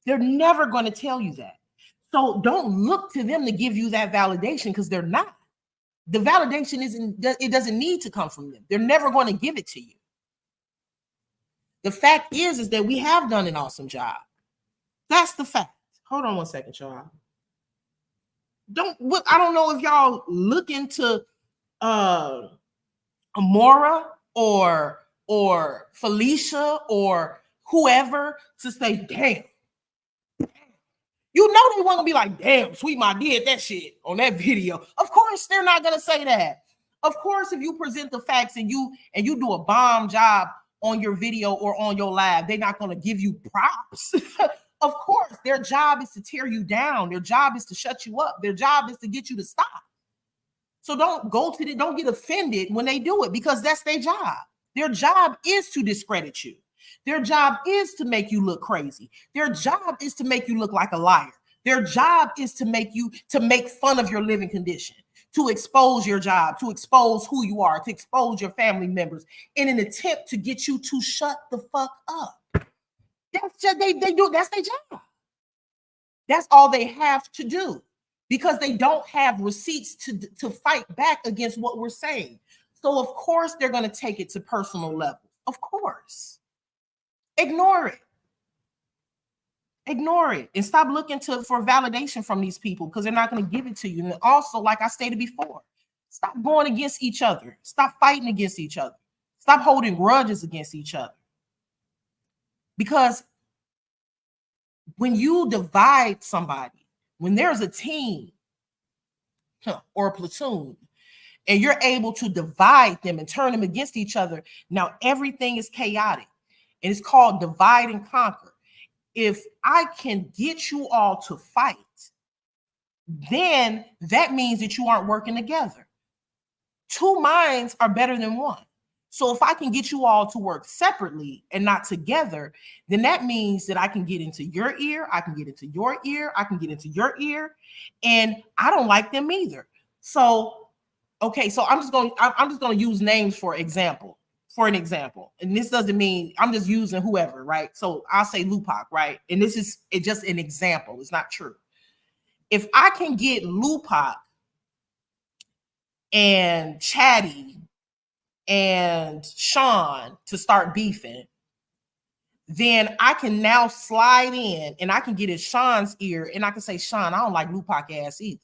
They're never going to tell you that. So don't look to them to give you that validation because they're not. The validation it doesn't need to come from them. They're never going to give it to you. The fact is that we have done an awesome job. That's the fact. Hold on one second, y'all. I don't know if y'all look into Amora or Felicia or whoever to say, damn. You know they want to be like, damn, Sweet Ma did that shit on that video. Of course, they're not gonna say that. Of course, if you present the facts and you do a bomb job on your video or on your live, they're not gonna give you props. Of course, their job is to tear you down. Their job is to shut you up. Their job is to get you to stop. So don't get offended when they do it because that's their job. Their job is to discredit you. Their job is to make you look crazy. Their job is to make you look like a liar. Their job is to make fun of your living condition, to expose your job, to expose who you are, to expose your family members in an attempt to get you to shut the fuck up. That's just they do. That's their job. That's all they have to do because they don't have receipts to fight back against what we're saying. So of course they're going to take it to personal levels. Of course. Ignore it. Ignore it and stop looking for validation from these people because they're not going to give it to you. And also, like I stated before, stop going against each other. Stop fighting against each other. Stop holding grudges against each other. Because when you divide somebody, when there's a team or a platoon, and you're able to divide them and turn them against each other, now everything is chaotic. And it's called divide and conquer. If I can get you all to fight, then that means that you aren't working together. Two minds are better than one. So if I can get you all to work separately and not together, then that means that I can get into your ear, I can get into your ear, I can get into your ear, and I don't like them either. So, okay, so I'm just going to use names for an example. And this doesn't mean I'm just using whoever, right? So I'll say Lupac, right? And this is just an example. It's not true. if I can get Lupac and Chatty and Sean to start beefing, then I can now slide in and I can get in Sean's ear and I can say, Sean, I don't like Lupac ass either.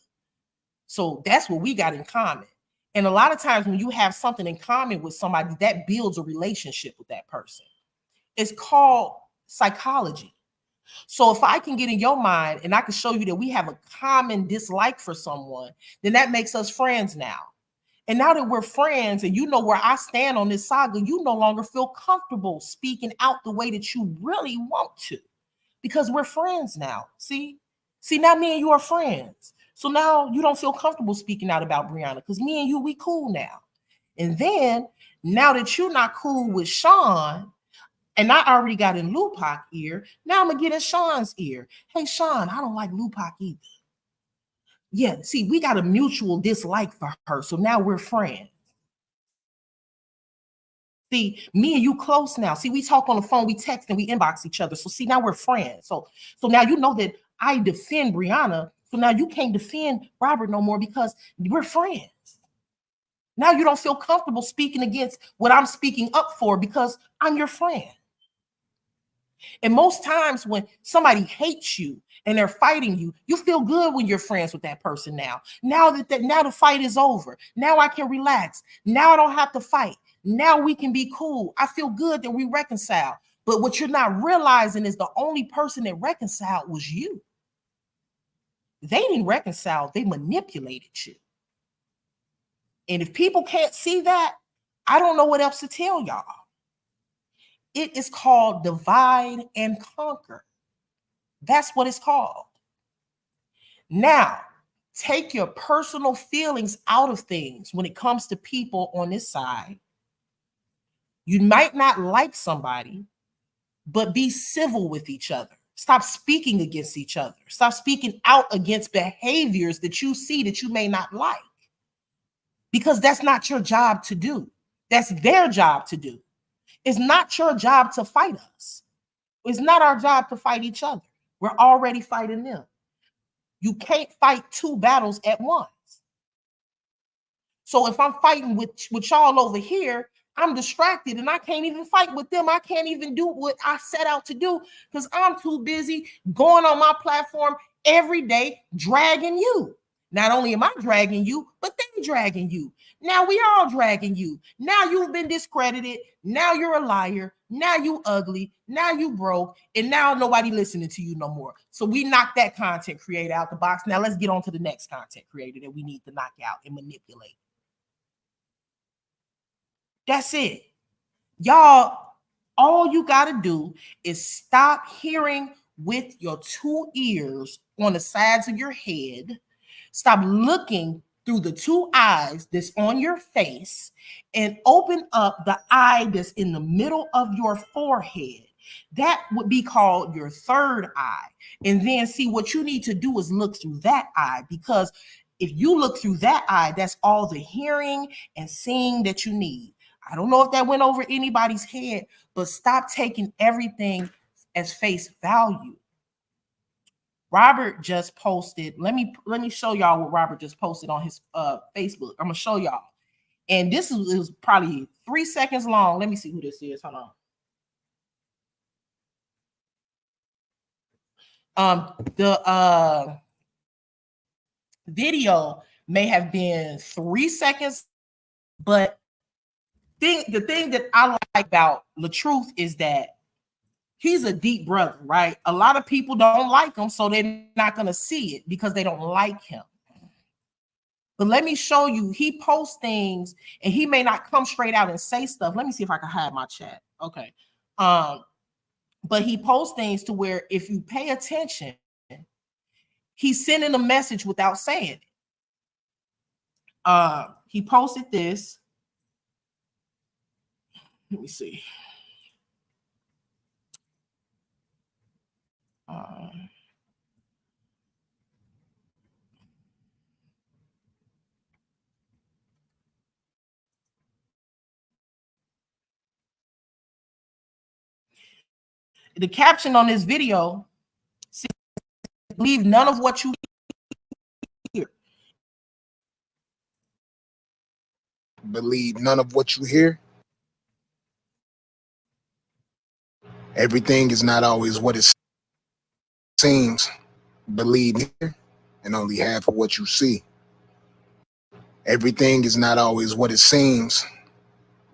So that's what we got in common. And a lot of times when you have something in common with somebody, that builds a relationship with that person. It's called psychology. So if I can get in your mind and I can show you that we have a common dislike for someone, then that makes us friends now. And now that we're friends and you know where I stand on this saga, you no longer feel comfortable speaking out the way that you really want to because we're friends now. See, now me and you are friends. So now you don't feel comfortable speaking out about Brianna because me and you, we cool now. And then now that you're not cool with Sean, and I already got in Lupac ear, now I'm gonna get in Sean's ear. Hey, Sean, I don't like Lupac either. Yeah, see, we got a mutual dislike for her. So now we're friends. See, me and you close now. See, we talk on the phone, we text and we inbox each other. So see, now we're friends. So now you know that I defend Brianna. So now you can't defend Robert no more because we're friends. Now you don't feel comfortable speaking against what I'm speaking up for because I'm your friend. And most times when somebody hates you and they're fighting you, you feel good when you're friends with that person now. Now the fight is over. Now I can relax. Now I don't have to fight. Now we can be cool. I feel good that we reconcile. But what you're not realizing is the only person that reconciled was you. They didn't reconcile, they manipulated you. And if people can't see that, I don't know what else to tell y'all. It is called divide and conquer. That's what it's called. Now, take your personal feelings out of things when it comes to people on this side. You might not like somebody, but be civil with each other. Stop speaking against each other. Stop speaking out against behaviors that you see that you may not like. Because that's not your job to do. That's their job to do. It's not your job to fight us. It's not our job to fight each other. We're already fighting them. You can't fight two battles at once. So if I'm fighting with y'all over here, I'm distracted and I can't even fight with them. I can't even do what I set out to do because I'm too busy going on my platform every day, dragging you. Not only am I dragging you, but they dragging you. Now we all dragging you. Now you've been discredited. Now you're a liar. Now you ugly. Now you broke. And now nobody listening to you no more. So we knocked that content creator out the box. Now let's get on to the next content creator that we need to knock out and manipulate. That's it. Y'all, all you got to do is stop hearing with your two ears on the sides of your head. Stop looking through the two eyes that's on your face and open up the eye that's in the middle of your forehead. That would be called your third eye. And then see what you need to do is look through that eye, because if you look through that eye, that's all the hearing and seeing that you need. I don't know if that went over anybody's head, but stop taking everything as face value. Robert just posted. Let me show y'all what Robert just posted on his Facebook. I'm gonna show y'all, and this is probably 3 seconds long. Let me see who this is. Hold on. The video may have been 3 seconds, but the thing that I like about LaTruth is that he's a deep brother, right? A lot of people don't like him, so they're not going to see it because they don't like him. But let me show you, he posts things and he may not come straight out and say stuff. Let me see if I can hide my chat. Okay. But he posts things to where if you pay attention, he's sending a message without saying it. He posted this. Let me see. The caption on this video says, "Believe none of what you Believe none of what you hear. Everything is not always what it seems. Believe here and only half of what you see. Everything is not always what it seems.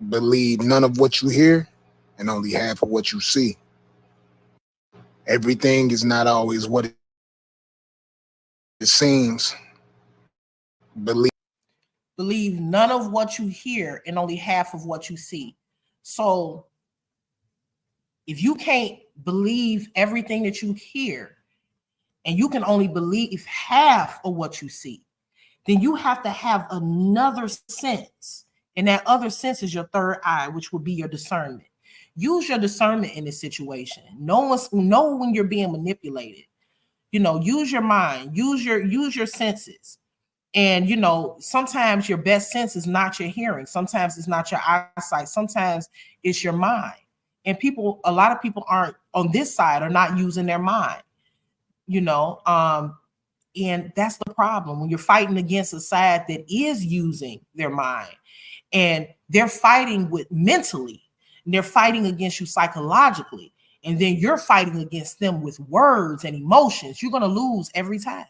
Believe none of what you hear and only half of what you see. Everything is not always what it seems. Believe none of what you hear and only half of what you see. So if you can't believe everything that you hear and you can only believe half of what you see, then you have to have another sense. And that other sense is your third eye, which will be your discernment. Use your discernment in this situation. Know when you're being manipulated. Use your mind, use your senses. And sometimes your best sense is not your hearing. Sometimes it's not your eyesight. Sometimes it's your mind. And a lot of people aren't on this side are not using their mind. And that's the problem when you're fighting against a side that is using their mind, and they're fighting with mentally, and they're fighting against you psychologically, and then you're fighting against them with words and emotions. You're going to lose every time.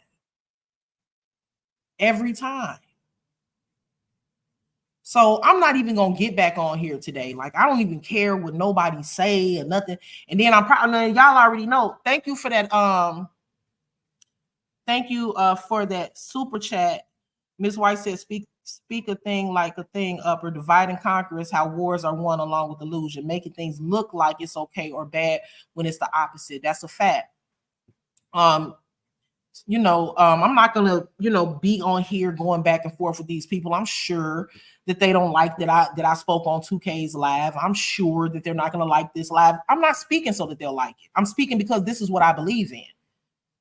Every time. So I'm not even going to get back on here today. Like, I don't even care what nobody say or nothing. And then I'm probably, y'all already know. Thank you for that. Thank you for that super chat. Ms. White said, speak a thing like a thing up, or divide and conquer is how wars are won along with illusion, making things look like it's okay or bad when it's the opposite. That's a fact. I'm not gonna, be on here going back and forth with these people. I'm sure that they don't like that I spoke on Tukay's live. I'm sure that they're not gonna like this live. I'm not speaking so that they'll like it. I'm speaking because this is what I believe in.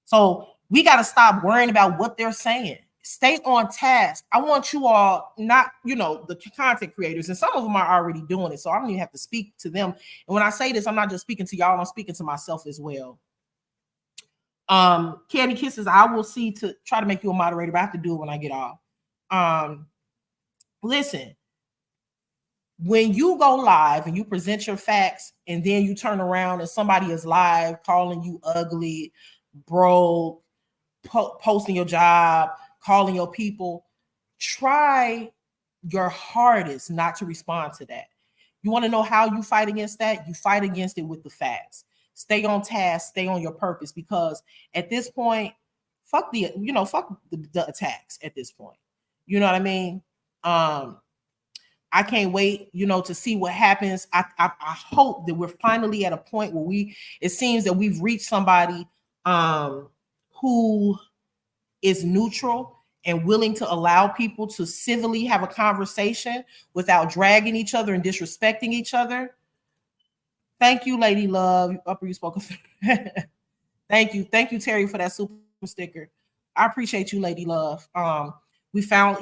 So we got to stop worrying about what they're saying. Stay on task. I want you all, not, the content creators, and some of them are already doing it, so I don't even have to speak to them. And when I say this, I'm not just speaking to y'all, I'm speaking to myself as well. Candy Kisses, I will see to try to make you a moderator, but I have to do it when I get off. Listen, when you go live and you present your facts and then you turn around and somebody is live calling you ugly, broke, posting your job, calling your people, try your hardest not to respond to that. You want to know how you fight against that? You fight against it with the facts. Stay on task, stay on your purpose, because at this point, fuck the attacks at this point. You know what I mean? I can't wait, to see what happens. I hope that we're finally at a point where it seems that we've reached somebody who is neutral and willing to allow people to civilly have a conversation without dragging each other and disrespecting each other. Thank you, Lady Love. Upper you spoke. Thank you, Terry, for that super sticker. I appreciate you, Lady Love. We found,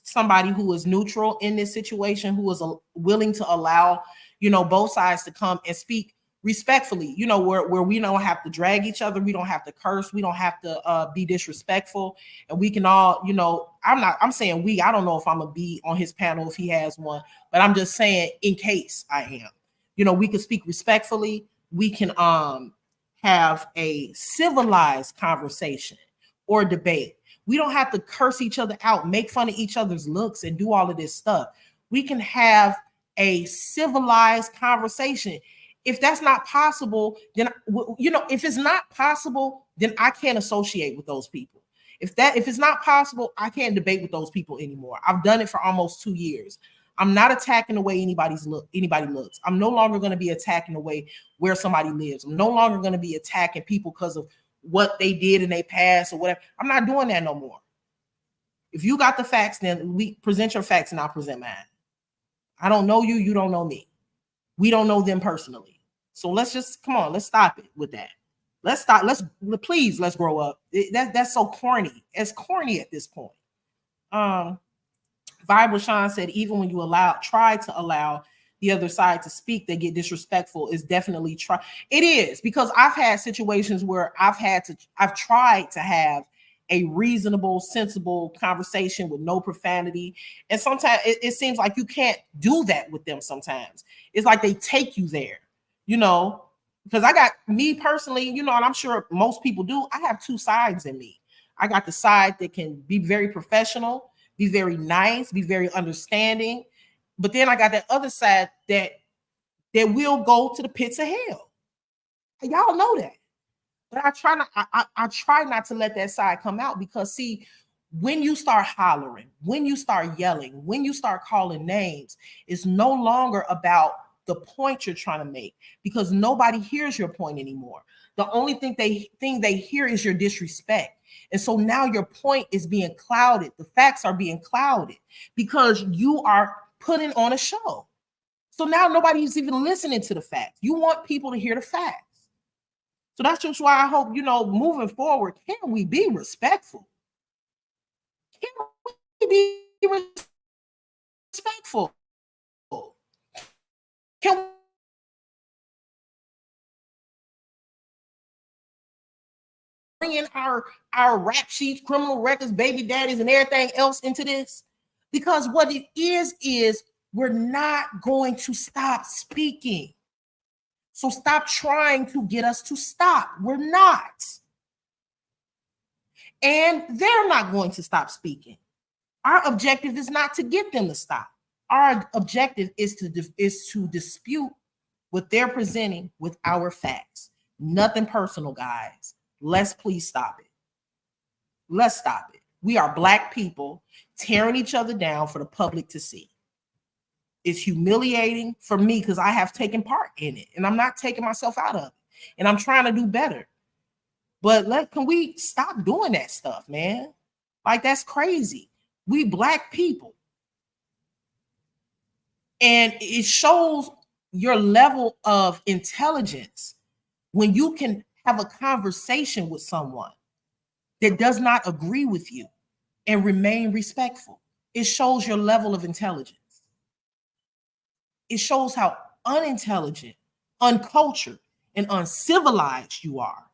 somebody who is neutral in this situation, who is willing to allow, both sides to come and speak respectfully, where we don't have to drag each other, we don't have to curse, we don't have to be disrespectful, and we can all, I'm saying we, I don't know if I'm gonna be on his panel if he has one, but I'm just saying in case I am, we can speak respectfully, we can have a civilized conversation or debate. We don't have to curse each other out, make fun of each other's looks, and do all of this stuff. We can have a civilized conversation. If that's not possible, then, if it's not possible, then I can't associate with those people. If it's not possible, I can't debate with those people anymore. I've done it for almost 2 years. I'm not attacking the way anybody looks. I'm no longer going to be attacking the way where somebody lives. I'm no longer going to be attacking people because of what they did in their past or whatever. I'm not doing that no more. If you got the facts, then we present your facts and I'll present mine. I don't know you. You don't know me. We don't know them personally. So let's stop it with that. Let's grow up. That's so corny. It's corny at this point. Vibe Sean said, even when you try to allow the other side to speak, they get disrespectful. Is definitely try. It is, because I've had situations where I've tried to have a reasonable, sensible conversation with no profanity. And sometimes it seems like you can't do that with them sometimes. It's like they take you there, because I got me personally, and I'm sure most people do, I have two sides in me. I got the side that can be very professional, be very nice, be very understanding. But then I got that other side that will go to the pits of hell. Y'all know that. But I try not to let that side come out, because see, when you start hollering, when you start yelling, when you start calling names, it's no longer about the point you're trying to make, because nobody hears your point anymore. The only thing they hear is your disrespect. And so now your point is being clouded. The facts are being clouded because you are putting on a show. So now nobody's even listening to the facts. You want people to hear the facts. So that's just why I hope, moving forward, can we be respectful? Can we be respectful? Can we bring in our rap sheets, criminal records, baby daddies, and everything else into this? Because what it is we're not going to stop speaking. So stop trying to get us to stop. We're not. And they're not going to stop speaking. Our objective is not to get them to stop. Our objective is to dispute what they're presenting with our facts. Nothing personal, guys. Let's please stop it. Let's stop it. We are Black people tearing each other down for the public to see. It's humiliating for me because I have taken part in it, and I'm not taking myself out of it, and I'm trying to do better. But can we stop doing that stuff, man? Like, that's crazy. We Black people. And it shows your level of intelligence when you can have a conversation with someone that does not agree with you and remain respectful. It shows your level of intelligence. It shows how unintelligent, uncultured, and uncivilized you are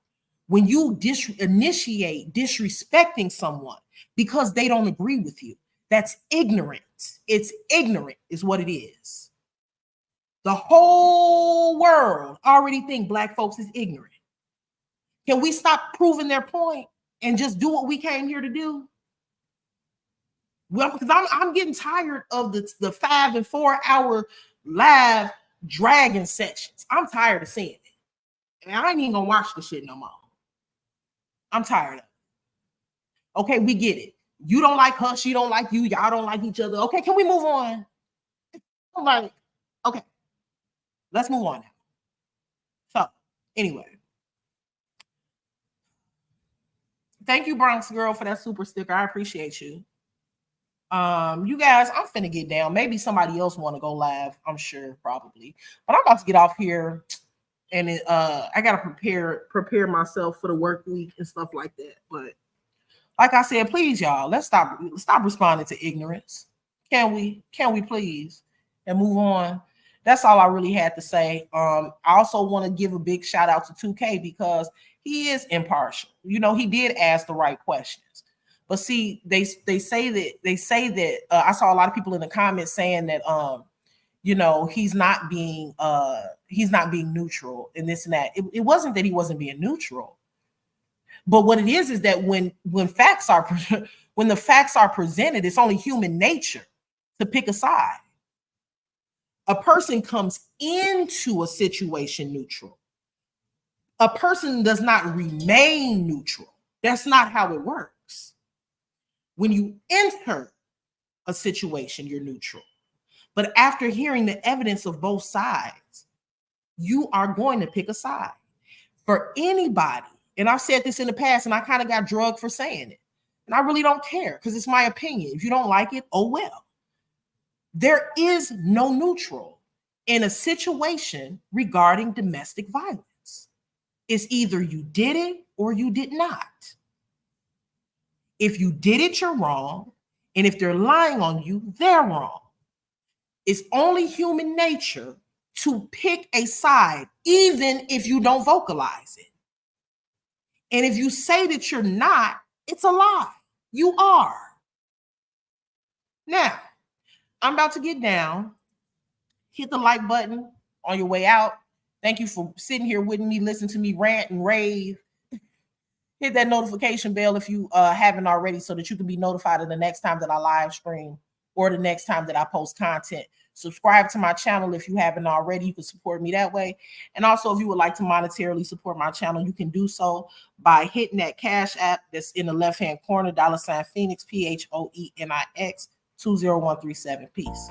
when you initiate disrespecting someone because they don't agree with you. That's ignorant. It's ignorant is what it is. The whole world already think Black folks is ignorant. Can we stop proving their point and just do what we came here to do? Well, because I'm getting tired of the 5 and 4 hour live dragon sessions. I'm tired of seeing it. And I ain't even gonna watch the shit no more. I'm tired of it. Okay, we get it. You don't like her, she don't like you, y'all don't like each other. Okay, can we move on? I'm like, okay, let's move on now. So, anyway. Thank you, Bronx Girl, for that super sticker. I appreciate you. You guys, I'm finna get down. Maybe somebody else want to go live. I'm sure, probably. But I'm about to get off here, and I gotta prepare myself for the work week and stuff like that. But like I said, please, y'all, let's stop responding to ignorance. Can we please, and move on? That's all I really had to say. I also want to give a big shout out to Tukay because he is impartial. He did ask the right questions. But see, they say that I saw a lot of people in the comments saying that he's not being neutral and this and that. It wasn't that he wasn't being neutral. But what it is that when the facts are presented, it's only human nature to pick a side. A person comes into a situation neutral. A person does not remain neutral. That's not how it works. When you enter a situation, you're neutral. But after hearing the evidence of both sides, you are going to pick a side. For anybody, and I've said this in the past, and I kind of got drugged for saying it, and I really don't care because it's my opinion. If you don't like it, oh well. There is no neutral in a situation regarding domestic violence. It's either you did it or you did not. If you did it, you're wrong. And if they're lying on you, they're wrong. It's only human nature to pick a side, even if you don't vocalize it. And if you say that you're not, It's a lie. You are. Now, I'm about to get down. Hit the like button on your way out. Thank you for sitting here with me, listen to me rant and rave. Hit that notification bell if you haven't already so that you can be notified of the next time that I live stream or the next time that I post content. Subscribe to my channel if you haven't already. You can support me that way. And also, if you would like to monetarily support my channel, you can do so by hitting that Cash App that's in the left-hand corner, $Phoenix, PHOENIX 20137. Peace.